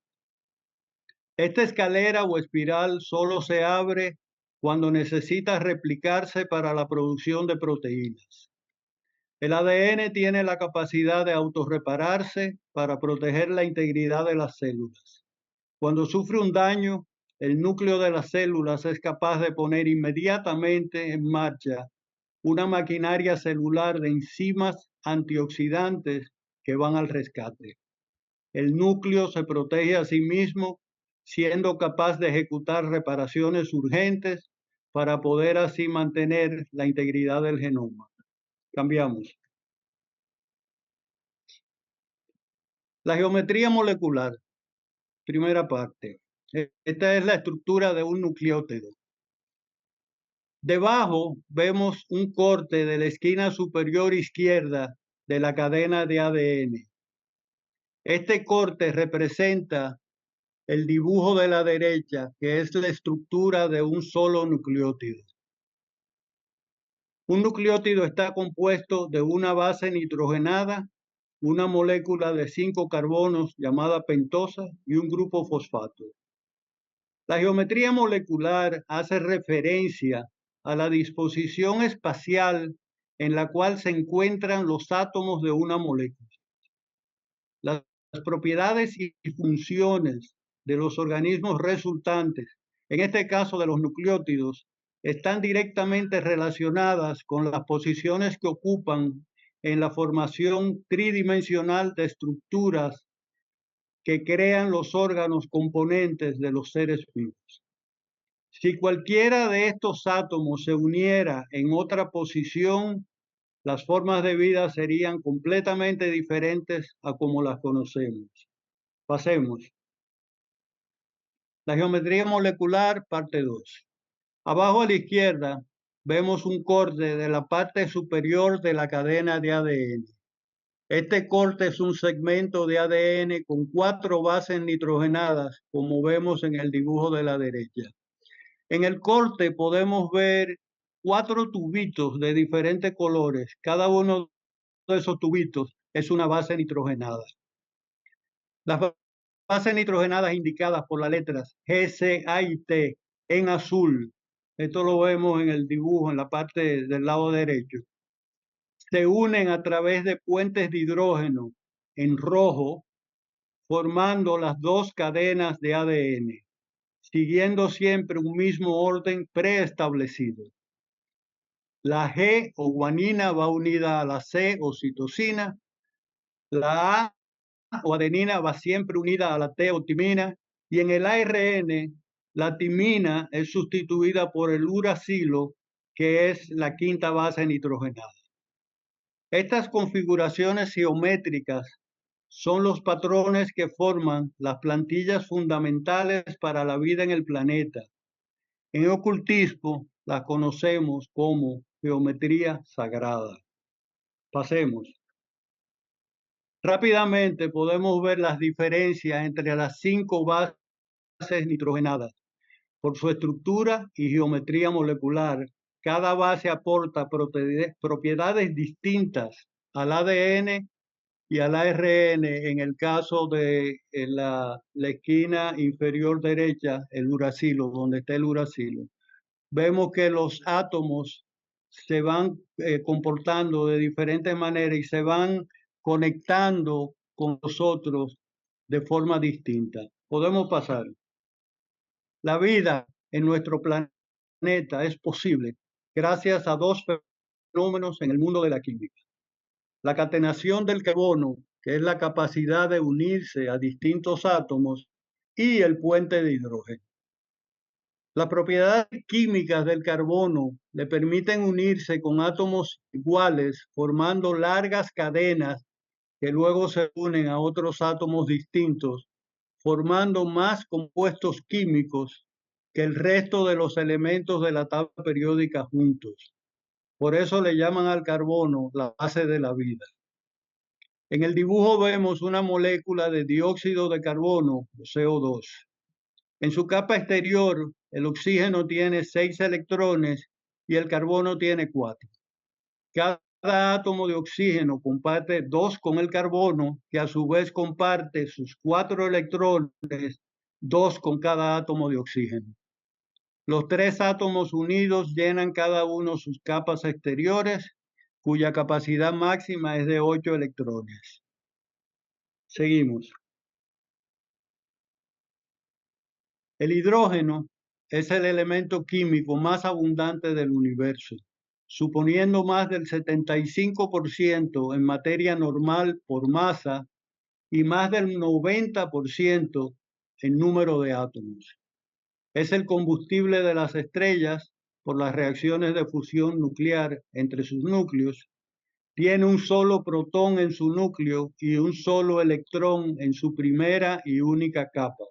Esta escalera o espiral solo se abre cuando necesita replicarse para la producción de proteínas. El ADN tiene la capacidad de autorrepararse para proteger la integridad de las células. Cuando sufre un daño, el núcleo de las células es capaz de poner inmediatamente en marcha una maquinaria celular de enzimas antioxidantes que van al rescate. El núcleo se protege a sí mismo, siendo capaz de ejecutar reparaciones urgentes para poder así mantener la integridad del genoma. Cambiamos. La geometría molecular. Primera parte. Esta es la estructura de un nucleótido. Debajo vemos un corte de la esquina superior izquierda de la cadena de ADN. Este corte representa el dibujo de la derecha, que es la estructura de un solo nucleótido. Un nucleótido está compuesto de una base nitrogenada, una molécula de 5 carbonos llamada pentosa y un grupo fosfato. La geometría molecular hace referencia a la disposición espacial en la cual se encuentran los átomos de una molécula. Las propiedades y funciones de los organismos resultantes, en este caso de los nucleótidos, están directamente relacionadas con las posiciones que ocupan en la formación tridimensional de estructuras que crean los órganos componentes de los seres vivos. Si cualquiera de estos átomos se uniera en otra posición, las formas de vida serían completamente diferentes a como las conocemos. Pasemos. La geometría molecular, parte 2. Abajo a la izquierda vemos un corte de la parte superior de la cadena de ADN. Este corte es un segmento de ADN con 4 bases nitrogenadas, como vemos en el dibujo de la derecha. En el corte podemos ver 4 tubitos de diferentes colores. Cada uno de esos tubitos es una base nitrogenada. Las bases nitrogenadas indicadas por las letras G, C, A y T en azul. Esto lo vemos en el dibujo en la parte del lado derecho. Se unen a través de puentes de hidrógeno en rojo, formando las 2 cadenas de ADN, siguiendo siempre un mismo orden preestablecido. La G o guanina va unida a la C o citosina, la A o adenina va siempre unida a la T o timina, y en el ARN la timina es sustituida por el uracilo, que es la 5ª base nitrogenada. Estas configuraciones geométricas son los patrones que forman las plantillas fundamentales para la vida en el planeta. En el ocultismo las conocemos como geometría sagrada. Pasemos. Rápidamente podemos ver las diferencias entre las 5 bases nitrogenadas. Por su estructura y geometría molecular, cada base aporta propiedades distintas al ADN y al ARN. En el caso de la esquina inferior derecha, el uracilo, donde está el uracilo, vemos que los átomos se van comportando de diferentes maneras y se van conectando con nosotros de forma distinta. Podemos pasar. La vida en nuestro planeta es posible gracias a 2 fenómenos en el mundo de la química. La catenación del carbono, que es la capacidad de unirse a distintos átomos, y el puente de hidrógeno. Las propiedades químicas del carbono le permiten unirse con átomos iguales, formando largas cadenas que luego se unen a otros átomos distintos, formando más compuestos químicos que el resto de los elementos de la tabla periódica juntos. Por eso le llaman al carbono la base de la vida. En el dibujo vemos una molécula de dióxido de carbono, CO2. En su capa exterior, el oxígeno tiene 6 electrones y el carbono tiene 4. Cada átomo de oxígeno comparte 2 con el carbono, que a su vez comparte sus 4 electrones, 2 con cada átomo de oxígeno. Los 3 átomos unidos llenan cada uno sus capas exteriores, cuya capacidad máxima es de 8 electrones. Seguimos. El hidrógeno es el elemento químico más abundante del universo, suponiendo más del 75% en materia normal por masa y más del 90% en número de átomos. Es el combustible de las estrellas por las reacciones de fusión nuclear entre sus núcleos. Tiene un solo protón en su núcleo y un solo electrón en su primera y única capa.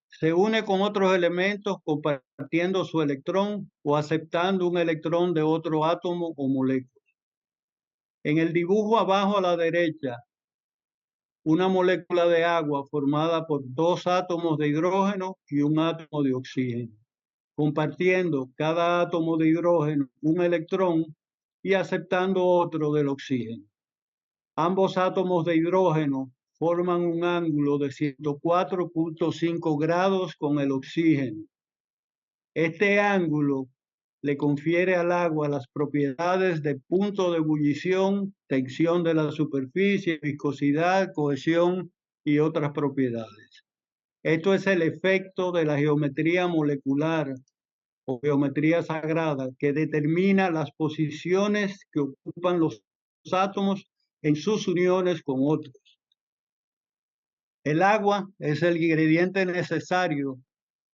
Se une con otros elementos compartiendo su electrón o aceptando un electrón de otro átomo o molécula. En el dibujo abajo a la derecha, una molécula de agua formada por 2 átomos de hidrógeno y un átomo de oxígeno, compartiendo cada átomo de hidrógeno un electrón y aceptando otro del oxígeno. Ambos átomos de hidrógeno forman un ángulo de 104.5 grados con el oxígeno. Este ángulo le confiere al agua las propiedades de punto de ebullición, tensión de la superficie, viscosidad, cohesión y otras propiedades. Esto es el efecto de la geometría molecular o geometría sagrada, que determina las posiciones que ocupan los átomos en sus uniones con otros. El agua es el ingrediente necesario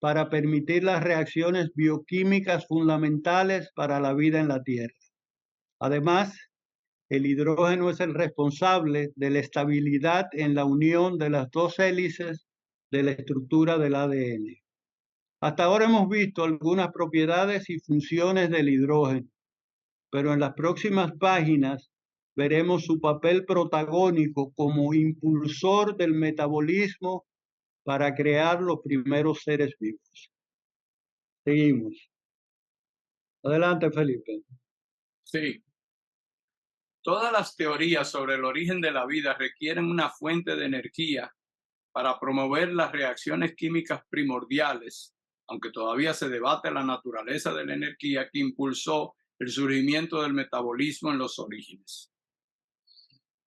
para permitir las reacciones bioquímicas fundamentales para la vida en la Tierra. Además, el hidrógeno es el responsable de la estabilidad en la unión de las dos hélices de la estructura del ADN. Hasta ahora hemos visto algunas propiedades y funciones del hidrógeno, pero en las próximas páginas veremos su papel protagónico como impulsor del metabolismo para crear los primeros seres vivos. Seguimos. Adelante, Felipe. Sí. Todas las teorías sobre el origen de la vida requieren una fuente de energía para promover las reacciones químicas primordiales, aunque todavía se debate la naturaleza de la energía que impulsó el surgimiento del metabolismo en los orígenes.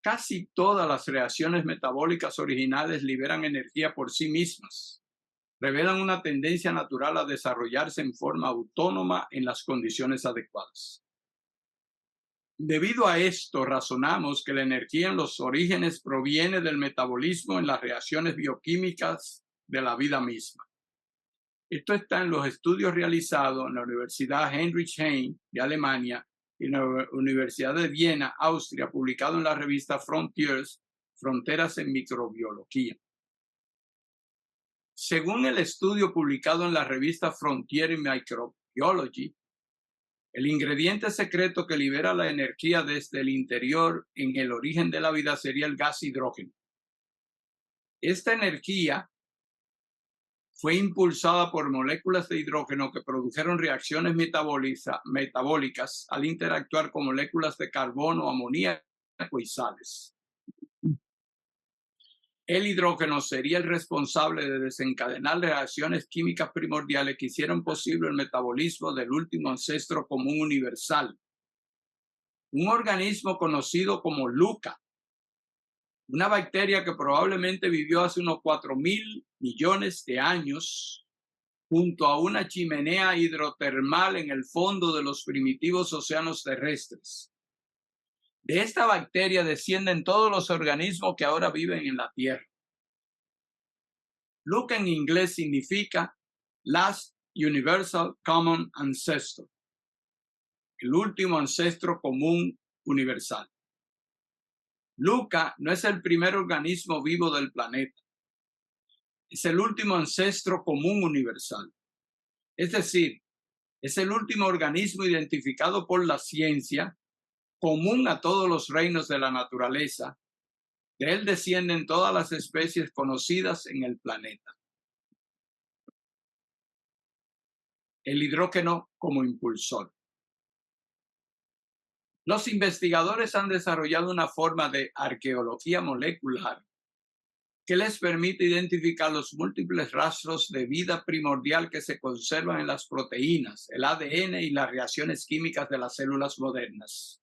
Casi todas las reacciones metabólicas originales liberan energía por sí mismas, revelan una tendencia natural a desarrollarse en forma autónoma en las condiciones adecuadas. Debido a esto, razonamos que la energía en los orígenes proviene del metabolismo en las reacciones bioquímicas de la vida misma. Esto está en los estudios realizados en la Universidad Heinrich Heine de Alemania y en la Universidad de Viena, Austria, publicado en la revista Frontiers, Fronteras en Microbiología. Según el estudio publicado en la revista Frontier in Microbiology, el ingrediente secreto que libera la energía desde el interior en el origen de la vida sería el gas hidrógeno. Esta energía fue impulsada por moléculas de hidrógeno que produjeron reacciones metabólicas al interactuar con moléculas de carbono, amoníaco y sales. El hidrógeno sería el responsable de desencadenar reacciones químicas primordiales que hicieron posible el metabolismo del último ancestro común universal, un organismo conocido como LUCA, una bacteria que probablemente vivió hace unos 4.000 millones de años junto a una chimenea hidrotermal en el fondo de los primitivos océanos terrestres. De esta bacteria descienden todos los organismos que ahora viven en la Tierra. LUCA en inglés significa Last Universal Common Ancestor, el último ancestro común universal. LUCA no es el primer organismo vivo del planeta, es el último ancestro común universal. Es decir, es el último organismo identificado por la ciencia, común a todos los reinos de la naturaleza. De él descienden todas las especies conocidas en el planeta. El hidrógeno como impulsor. Los investigadores han desarrollado una forma de arqueología molecular que les permite identificar los múltiples rastros de vida primordial que se conservan en las proteínas, el ADN y las reacciones químicas de las células modernas.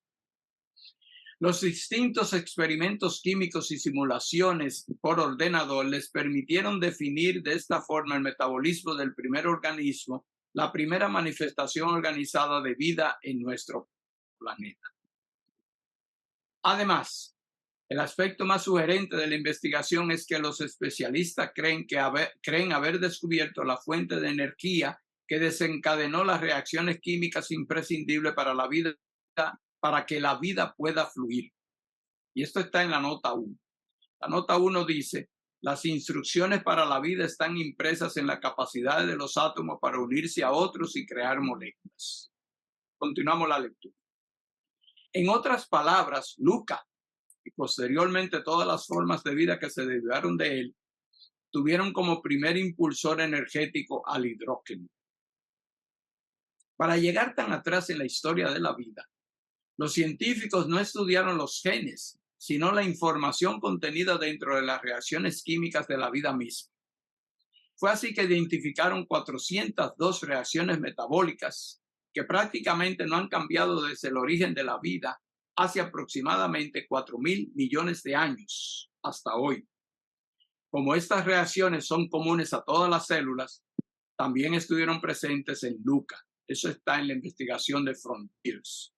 Los distintos experimentos químicos y simulaciones por ordenador les permitieron definir de esta forma el metabolismo del primer organismo, la primera manifestación organizada de vida en nuestro planeta. Además, el aspecto más sugerente de la investigación es que los especialistas creen haber descubierto la fuente de energía que desencadenó las reacciones químicas imprescindibles para la vida, para que la vida pueda fluir. Y esto está en la nota 1. La nota 1 dice: las instrucciones para la vida están impresas en la capacidad de los átomos para unirse a otros y crear moléculas. Continuamos la lectura. En otras palabras, LUCA y posteriormente todas las formas de vida que se derivaron de él tuvieron como primer impulsor energético al hidrógeno. Para llegar tan atrás en la historia de la vida, los científicos no estudiaron los genes, sino la información contenida dentro de las reacciones químicas de la vida misma. Fue así que identificaron 402 reacciones metabólicas que prácticamente no han cambiado desde el origen de la vida hace aproximadamente 4.000 millones de años hasta hoy. Como estas reacciones son comunes a todas las células, también estuvieron presentes en LUCA. Eso está en la investigación de Frontiers.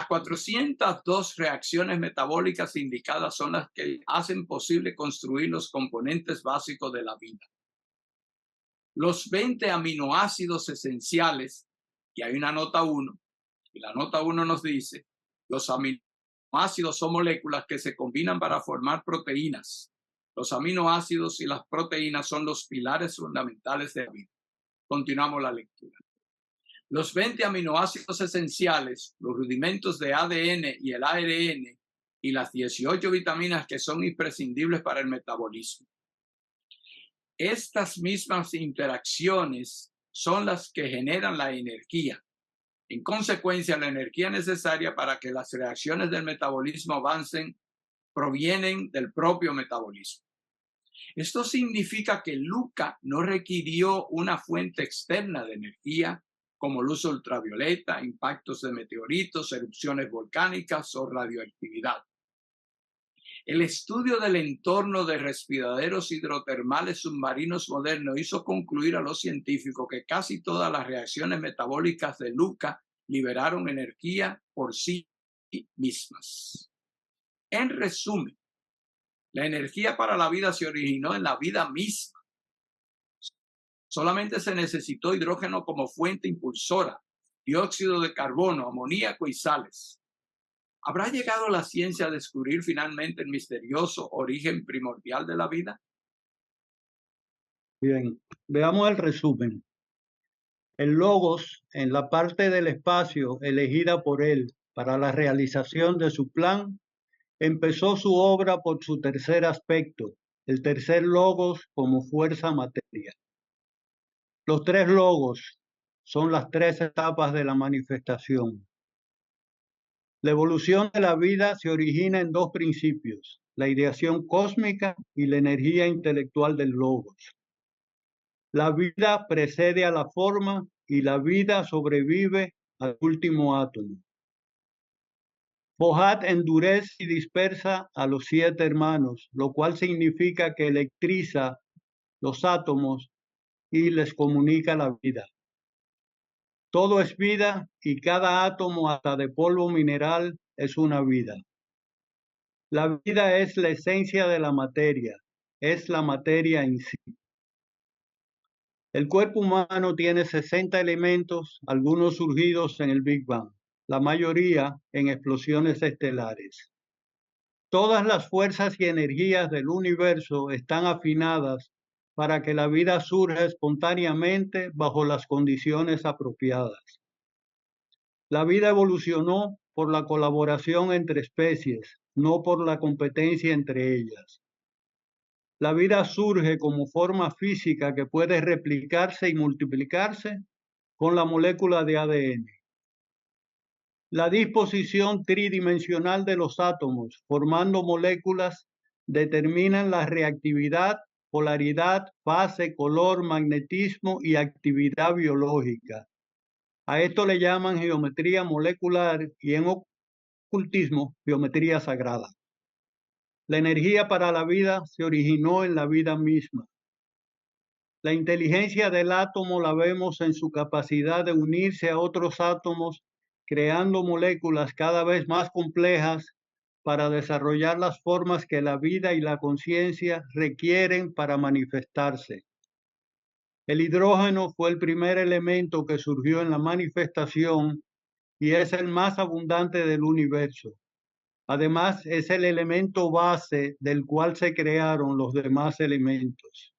Las 402 reacciones metabólicas indicadas son las que hacen posible construir los componentes básicos de la vida. Los 20 aminoácidos esenciales, y hay una nota 1, y la nota 1 nos dice, los aminoácidos son moléculas que se combinan para formar proteínas. Los aminoácidos y las proteínas son los pilares fundamentales de la vida. Continuamos la lectura. Los 20 aminoácidos esenciales, los rudimentos de ADN y el ARN y las 18 vitaminas que son imprescindibles para el metabolismo. Estas mismas interacciones son las que generan la energía. En consecuencia, la energía necesaria para que las reacciones del metabolismo avancen provienen del propio metabolismo. Esto significa que LUCA no requirió una fuente externa de energía como luz ultravioleta, impactos de meteoritos, erupciones volcánicas o radioactividad. El estudio del entorno de respiraderos hidrotermales submarinos modernos hizo concluir a los científicos que casi todas las reacciones metabólicas de LUCA liberaron energía por sí mismas. En resumen, la energía para la vida se originó en la vida misma. Solamente se necesitó hidrógeno como fuente impulsora, dióxido de carbono, amoníaco y sales. ¿Habrá llegado la ciencia a descubrir finalmente el misterioso origen primordial de la vida? Bien, veamos el resumen. El Logos, en la parte del espacio elegida por él para la realización de su plan, empezó su obra por su tercer aspecto, el tercer Logos como fuerza materia. Los tres Logos son las tres etapas de la manifestación. La evolución de la vida se origina en dos principios, la ideación cósmica y la energía intelectual del Logos. La vida precede a la forma y la vida sobrevive al último átomo. Fohat endurece y dispersa a los 7 hermanos, lo cual significa que electriza los átomos y les comunica la vida. Todo es vida y cada átomo, hasta de polvo mineral, es una vida. La vida es la esencia de la materia, es la materia en sí. El cuerpo humano tiene 60 elementos, algunos surgidos en el Big Bang, la mayoría en explosiones estelares. Todas las fuerzas y energías del universo están afinadas para que la vida surja espontáneamente bajo las condiciones apropiadas. La vida evolucionó por la colaboración entre especies, no por la competencia entre ellas. La vida surge como forma física que puede replicarse y multiplicarse con la molécula de ADN. La disposición tridimensional de los átomos formando moléculas determinan la reactividad, polaridad, fase, color, magnetismo y actividad biológica. A esto le llaman geometría molecular y en ocultismo geometría sagrada. La energía para la vida se originó en la vida misma. La inteligencia del átomo la vemos en su capacidad de unirse a otros átomos, creando moléculas cada vez más complejas para desarrollar las formas que la vida y la conciencia requieren para manifestarse. El hidrógeno fue el primer elemento que surgió en la manifestación y es el más abundante del universo. Además, es el elemento base del cual se crearon los demás elementos.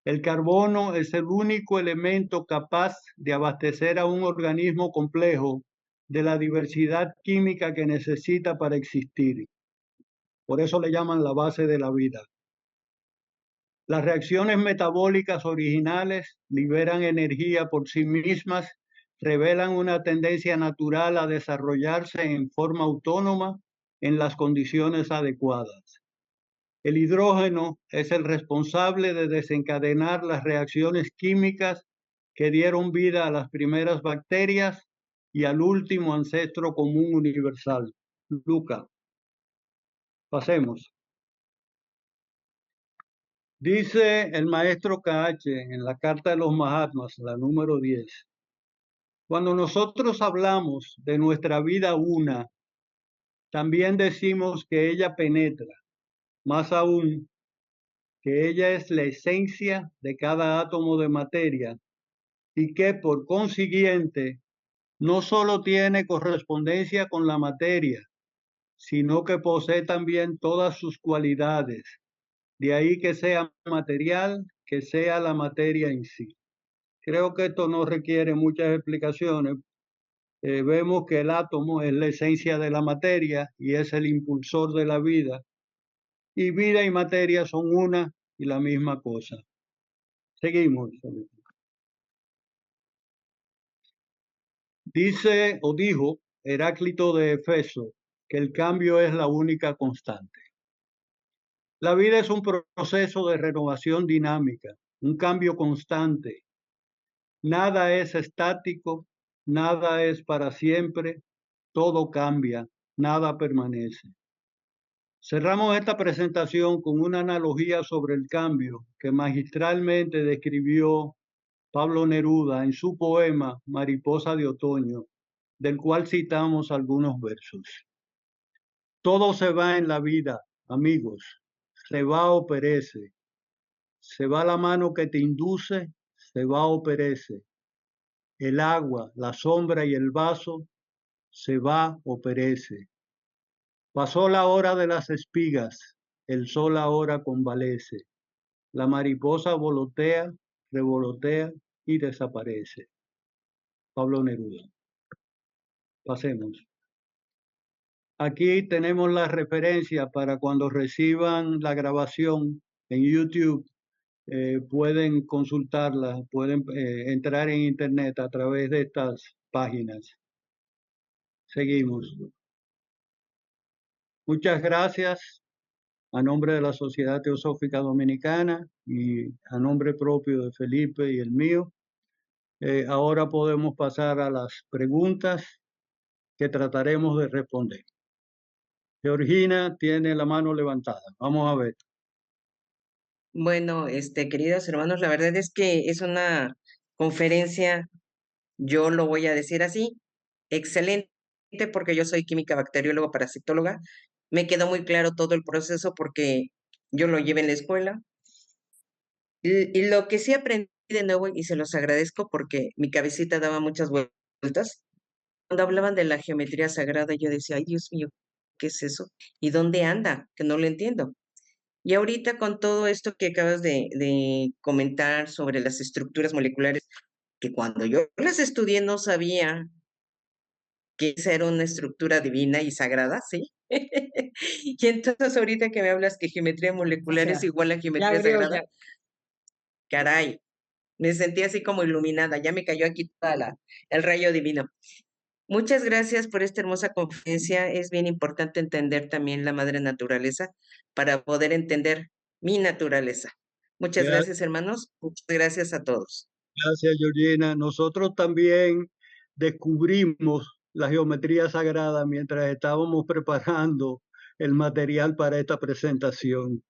El carbono es el único elemento capaz de abastecer a un organismo complejo de la diversidad química que necesita para existir. Por eso le llaman la base de la vida. Las reacciones metabólicas originales liberan energía por sí mismas, revelan una tendencia natural a desarrollarse en forma autónoma en las condiciones adecuadas. El hidrógeno es el responsable de desencadenar las reacciones químicas que dieron vida a las primeras bacterias y al último ancestro común universal, LUCA. Pasemos. Dice el maestro KH en la Carta de los Mahatmas, la número 10. Cuando nosotros hablamos de nuestra vida una, también decimos que ella penetra, más aún que ella es la esencia de cada átomo de materia y que por consiguiente no solo tiene correspondencia con la materia, sino que posee también todas sus cualidades. De ahí que sea material, que sea la materia en sí. Creo que esto no requiere muchas explicaciones. Vemos que el átomo es la esencia de la materia y es el impulsor de la vida. Y vida y materia son una y la misma cosa. Seguimos. Dice o dijo Heráclito de Efeso que el cambio es la única constante. La vida es un proceso de renovación dinámica, un cambio constante. Nada es estático, nada es para siempre, todo cambia, nada permanece. Cerramos esta presentación con una analogía sobre el cambio que magistralmente describió Pablo Neruda en su poema Mariposa de Otoño, del cual citamos algunos versos. Todo se va en la vida, amigos, se va o perece. Se va la mano que te induce, se va o perece. El agua, la sombra y el vaso, se va o perece. Pasó la hora de las espigas, el sol ahora convalece. La mariposa volotea, revolotea y desaparece. Pablo Neruda. Pasemos. Aquí tenemos la referencia para cuando reciban la grabación en YouTube. Pueden consultarla, pueden entrar en internet a través de estas páginas. Seguimos. Muchas gracias a nombre de la Sociedad Teosófica Dominicana y a nombre propio de Felipe y el mío. Ahora podemos pasar a las preguntas que trataremos de responder. Georgina tiene la mano levantada. Vamos a ver. Bueno, queridos hermanos, la verdad es que es una conferencia, yo lo voy a decir así, excelente, porque yo soy química bacterióloga parasitóloga. Me quedó muy claro todo el proceso porque yo lo llevé en la escuela. Y lo que sí aprendí de nuevo, y se los agradezco porque mi cabecita daba muchas vueltas, cuando hablaban de la geometría sagrada, yo decía, ay Dios mío, ¿qué es eso? ¿Y dónde anda? Que no lo entiendo. Y ahorita con todo esto que acabas de comentar sobre las estructuras moleculares, que cuando yo las estudié no sabía que esa era una estructura divina y sagrada, ¿sí? Y entonces ahorita que me hablas que geometría molecular es igual a geometría sagrada, caray, me sentí así como iluminada, ya me cayó aquí toda el rayo divino. Muchas gracias por esta hermosa conferencia. Es bien importante entender también la madre naturaleza para poder entender mi naturaleza. Muchas gracias, hermanos. Muchas gracias a todos. Gracias, Georgina. Nosotros también descubrimos la geometría sagrada mientras estábamos preparando el material para esta presentación.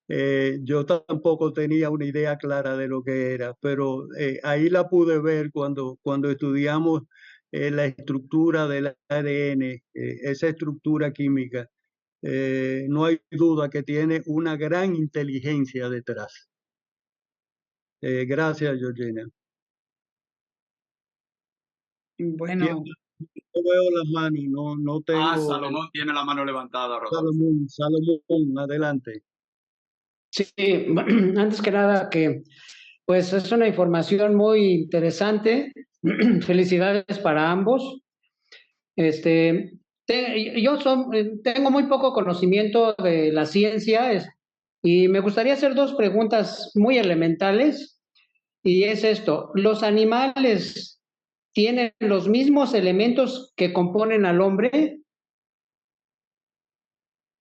Yo tampoco tenía una idea clara de lo que era, pero ahí la pude ver cuando estudiamos la estructura del ADN, esa estructura química. No hay duda que tiene una gran inteligencia detrás. Gracias, Georgina. Bueno, No veo las manos, no tengo. Salomón tiene la mano levantada, Rodolfo. Salomón, adelante. Sí, antes que nada que pues es una información muy interesante. Felicidades para ambos. Tengo muy poco conocimiento de la ciencia y me gustaría hacer dos preguntas muy elementales. Y es esto: ¿los animales tienen los mismos elementos que componen al hombre?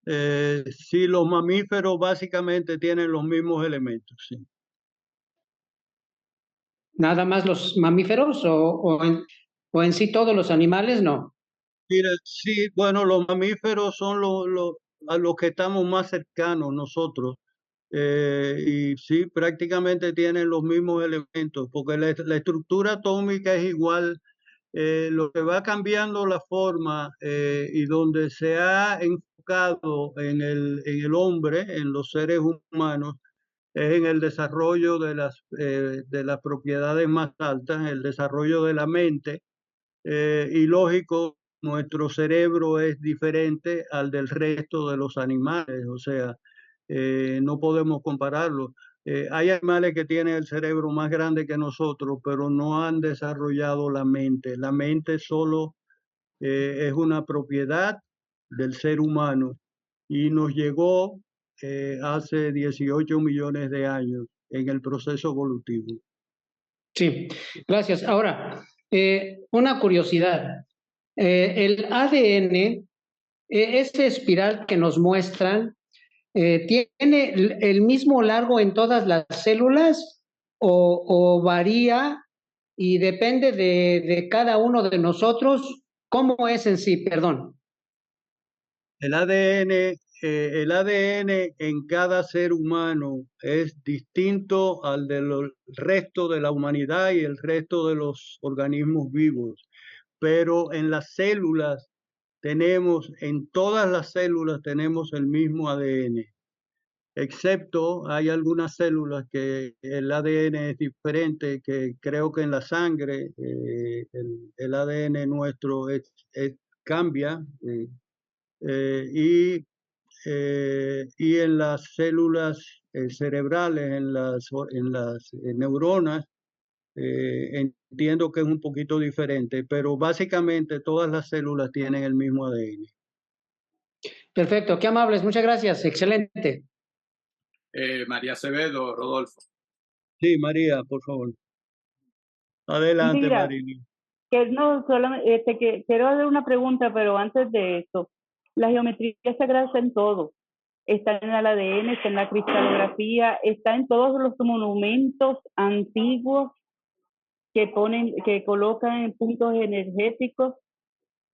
Sí, los mamíferos básicamente tienen los mismos elementos, sí. ¿Nada más los mamíferos o en sí todos los animales? No. Mira, sí, bueno, los mamíferos son a los que estamos más cercanos nosotros. Y sí, prácticamente tienen los mismos elementos, porque la estructura atómica es igual lo que va cambiando la forma y donde se ha enfocado en el hombre, en los seres humanos, es en el desarrollo de las propiedades más altas, el desarrollo de la mente. Y lógico, nuestro cerebro es diferente al del resto de los animales, o sea, no podemos compararlo. Hay animales que tienen el cerebro más grande que nosotros, pero no han desarrollado la mente. La mente solo es una propiedad del ser humano y nos llegó hace 18 millones de años en el proceso evolutivo. Sí, gracias. Ahora, una curiosidad. El ADN, ese espiral que nos muestran, ¿tiene el mismo largo en todas las células o varía y depende de cada uno de nosotros? ¿Cómo es en sí? Perdón. El ADN en cada ser humano es distinto al del resto de la humanidad y el resto de los organismos vivos, pero en las células en todas las células tenemos el mismo ADN, excepto hay algunas células que el ADN es diferente, que creo que en la sangre el ADN nuestro cambia. Y en las células cerebrales, en las neuronas, entiendo que es un poquito diferente, pero básicamente todas las células tienen el mismo ADN. Perfecto, qué amables, muchas gracias, excelente. María Acevedo, Rodolfo. Sí, María, por favor. Adelante, Mira, María. que no solamente que quiero hacer una pregunta, pero antes de eso, la geometría sagrada está en todo. Está en el ADN, está en la cristalografía, está en todos los monumentos antiguos que colocan en puntos energéticos,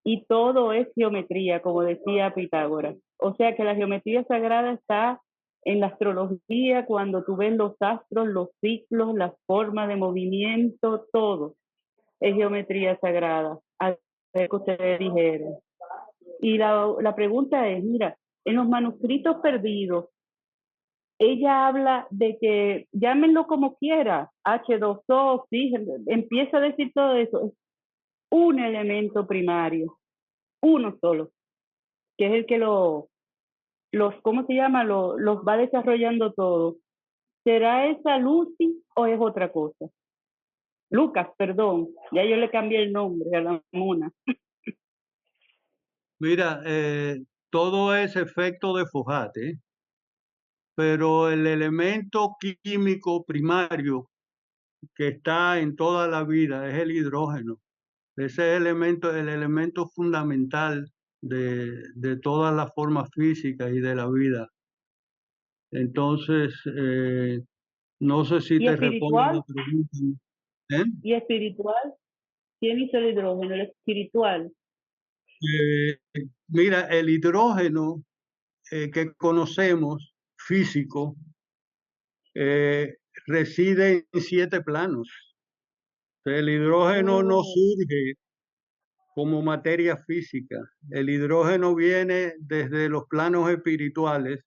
y todo es geometría, como decía Pitágoras. O sea que la geometría sagrada está en la astrología, cuando tú ves los astros, los ciclos, las formas de movimiento, todo es geometría sagrada, a ver que ustedes dijeron. Y la pregunta es, mira, en los manuscritos perdidos, ella habla de que, llámenlo como quiera, H2O, empieza a decir todo eso. Es un elemento primario, uno solo, que es el que ¿cómo se llama? Los va desarrollando todo. ¿Será esa Lucy o es otra cosa? Lucas, perdón, ya yo le cambié el nombre a la mona. Mira, todo es efecto de Fojate, pero el elemento químico primario que está en toda la vida es el hidrógeno. Ese elemento es el elemento fundamental de todas las formas físicas y de la vida. Entonces, no sé si te respondo la pregunta. ¿Eh? ¿Y espiritual? ¿Quién hizo el hidrógeno? El espiritual. Mira, el hidrógeno que conocemos, físico, reside en 7 planos. El hidrógeno no surge como materia física. El hidrógeno viene desde los planos espirituales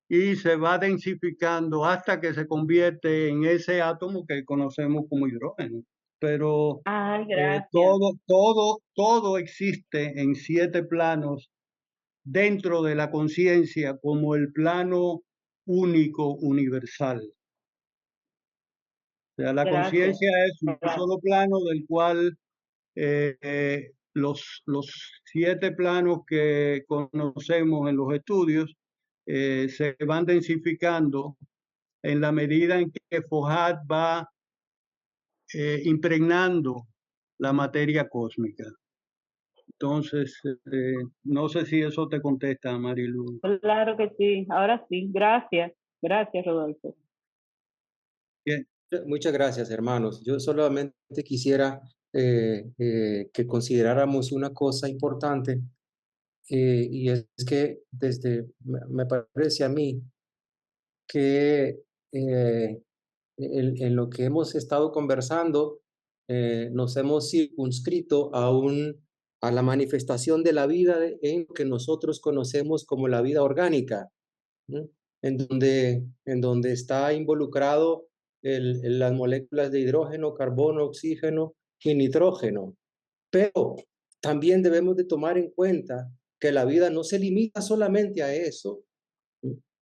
y se va densificando hasta que se convierte en ese átomo que conocemos como hidrógeno. Pero todo existe en 7 planos dentro de la conciencia como el plano único universal. O sea, la conciencia es un solo plano del cual los 7 planos que conocemos en los estudios se van densificando en la medida en que Fojat va impregnando la materia cósmica. Entonces, no sé si eso te contesta, Marilu. Claro que sí, ahora sí, gracias, Rodolfo. Bien. Muchas gracias, hermanos. Yo solamente quisiera que consideráramos una cosa importante, y es que me parece a mí que en lo que hemos estado conversando, nos hemos circunscrito a la manifestación de la vida en lo que nosotros conocemos como la vida orgánica, ¿no? en donde está involucrado las moléculas de hidrógeno, carbono, oxígeno y nitrógeno. Pero también debemos de tomar en cuenta que la vida no se limita solamente a eso.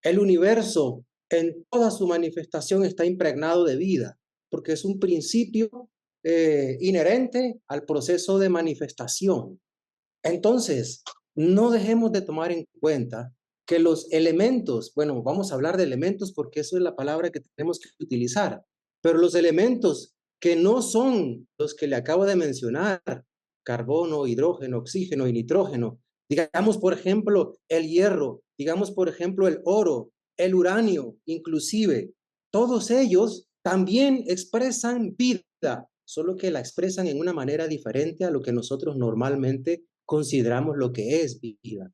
El universo en toda su manifestación está impregnado de vida, porque es un principio inherente al proceso de manifestación. Entonces, no dejemos de tomar en cuenta que los elementos, bueno, vamos a hablar de elementos porque eso es la palabra que tenemos que utilizar, pero los elementos que no son los que le acabo de mencionar, carbono, hidrógeno, oxígeno y nitrógeno, digamos por ejemplo el hierro, digamos por ejemplo el oro, el uranio, inclusive, todos ellos también expresan vida, solo que la expresan en una manera diferente a lo que nosotros normalmente consideramos lo que es vida.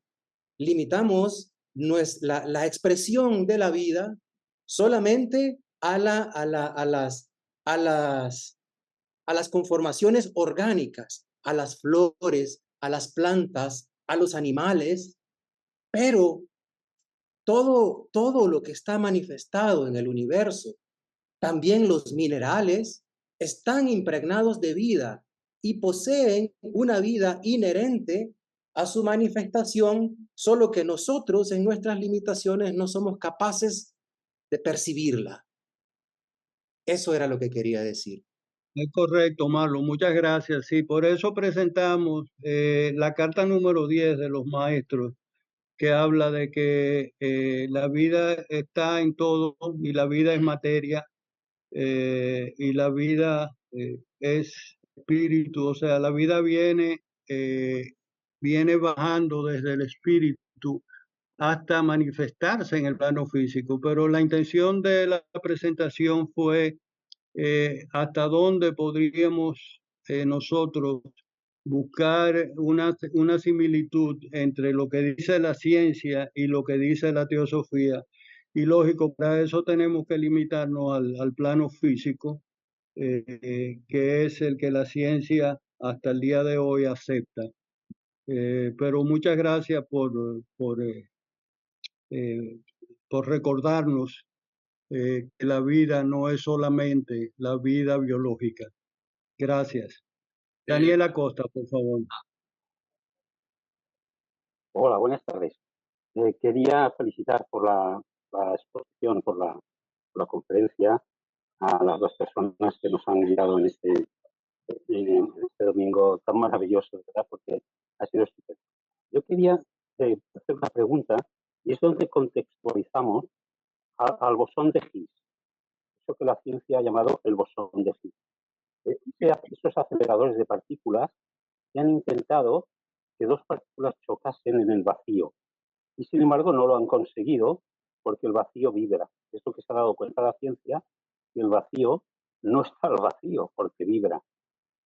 Limitamos la expresión de la vida solamente a las conformaciones orgánicas, a las flores, a las plantas, a los animales, pero todo lo que está manifestado en el universo, también los minerales, están impregnados de vida y poseen una vida inherente a su manifestación, solo que nosotros en nuestras limitaciones no somos capaces de percibirla. Eso era lo que quería decir. Es correcto, Marlon. Muchas gracias. Sí, por eso presentamos la carta número 10 de los maestros, que habla de que la vida está en todo y la vida es materia y la vida es espíritu. O sea, la vida viene bajando desde el espíritu hasta manifestarse en el plano físico. Pero la intención de la presentación fue hasta dónde podríamos nosotros buscar una similitud entre lo que dice la ciencia y lo que dice la teosofía. Y lógico, para eso tenemos que limitarnos al plano físico, que es el que la ciencia hasta el día de hoy acepta. Pero muchas gracias por recordarnos que la vida no es solamente la vida biológica. Gracias. Daniel Acosta, por favor. Hola, buenas tardes. Quería felicitar por la exposición, por la conferencia, a las dos personas que nos han guiado en este domingo tan maravilloso, ¿verdad? Porque ha sido estupendo. Yo quería hacer una pregunta, y es donde contextualizamos al bosón de Higgs, eso que la ciencia ha llamado el bosón de Higgs. Esos aceleradores de partículas que han intentado que dos partículas chocasen en el vacío, y sin embargo no lo han conseguido porque el vacío vibra. Es lo que se ha dado cuenta la ciencia, que el vacío no está al vacío porque vibra.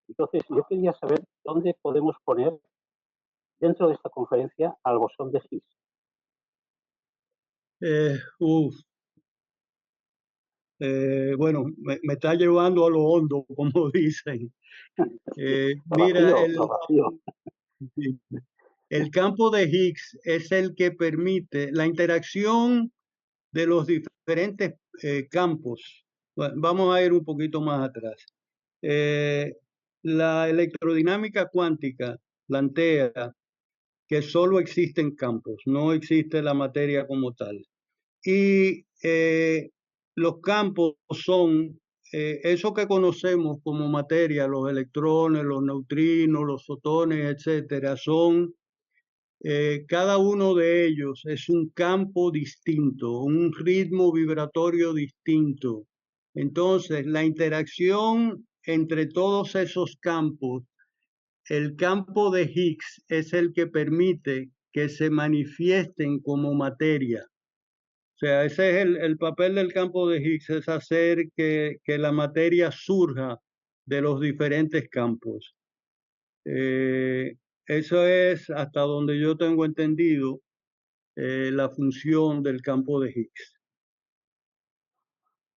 Entonces yo quería saber dónde podemos poner dentro de esta conferencia al bosón de Higgs. Bueno, me está llevando a lo hondo, como dicen. Mira, el campo de Higgs es el que permite la interacción de los diferentes campos. Bueno, vamos a ir un poquito más atrás. La electrodinámica cuántica plantea que solo existen campos, no existe la materia como tal. Y los campos son eso que conocemos como materia, los electrones, los neutrinos, los fotones, etcétera, son cada uno de ellos es un campo distinto, un ritmo vibratorio distinto. Entonces, la interacción entre todos esos campos, el campo de Higgs es el que permite que se manifiesten como materia. O sea, ese es el papel del campo de Higgs, es hacer que la materia surja de los diferentes campos. Eso es hasta donde yo tengo entendido la función del campo de Higgs.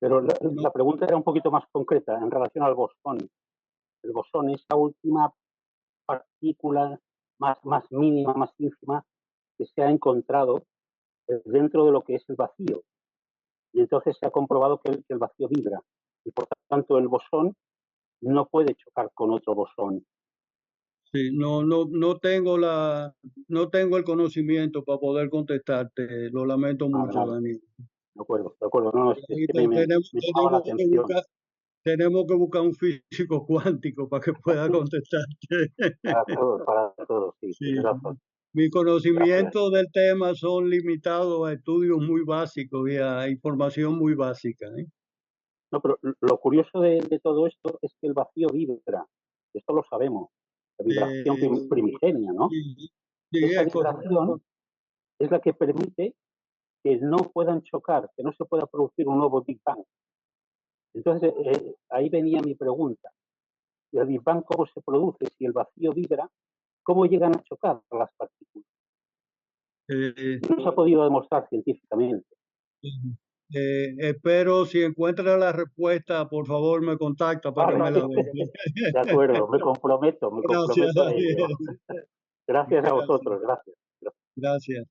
Pero la pregunta era un poquito más concreta en relación al bosón. El bosón es la última partícula más mínima, más ínfima que se ha encontrado dentro de lo que es el vacío. Y entonces se ha comprobado que el vacío vibra. Y por tanto el bosón no puede chocar con otro bosón. Sí, no tengo el conocimiento para poder contestarte. Lo lamento mucho, Nada. Daniel. De acuerdo. No, es que me llamaba la atención. Tenemos que buscar un físico cuántico para que pueda contestarte. Para todos, sí, Sí. tienes razón. Mi conocimiento del tema son limitados a estudios muy básicos y a información muy básica. No, pero lo curioso de todo esto es que el vacío vibra. Esto lo sabemos. La vibración primigenia, ¿no? Sí, Esa es correcto. vibración es la que permite que no puedan chocar, que no se pueda producir un nuevo Big Bang. Entonces, ahí venía mi pregunta. ¿El Big Bang cómo se produce? Si el vacío vibra, ¿cómo llegan a chocar las partículas? No se ha podido demostrar científicamente. Espero, si encuentra la respuesta, por favor me contacta para que me la dé. De acuerdo, me comprometo a ello. Gracias a vosotros, gracias. Gracias.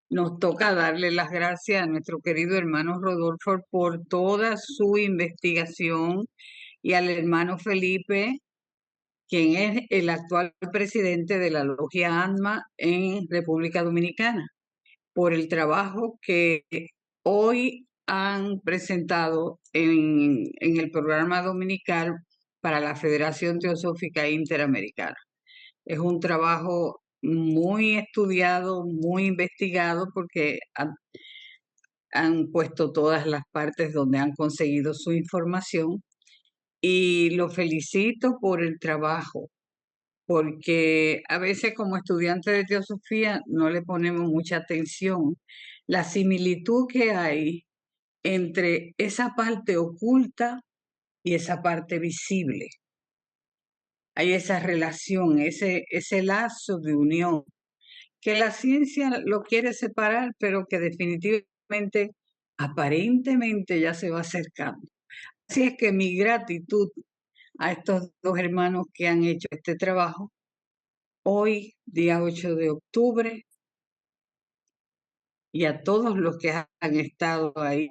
Nos toca darle las gracias a nuestro querido hermano Rodolfo por toda su investigación y al hermano Felipe, quien es el actual presidente de la Logia ANMA en República Dominicana, por el trabajo que hoy han presentado en el programa dominical para la Federación Teosófica Interamericana. Es un trabajo muy estudiado, muy investigado, porque han puesto todas las partes donde han conseguido su información, y lo felicito por el trabajo, porque a veces como estudiantes de teosofía no le ponemos mucha atención la similitud que hay entre esa parte oculta y esa parte visible. Hay esa relación, ese lazo de unión, que la ciencia lo quiere separar, pero que definitivamente, aparentemente ya se va acercando. Así es que mi gratitud a estos dos hermanos que han hecho este trabajo hoy, día 8 de octubre, y a todos los que han estado ahí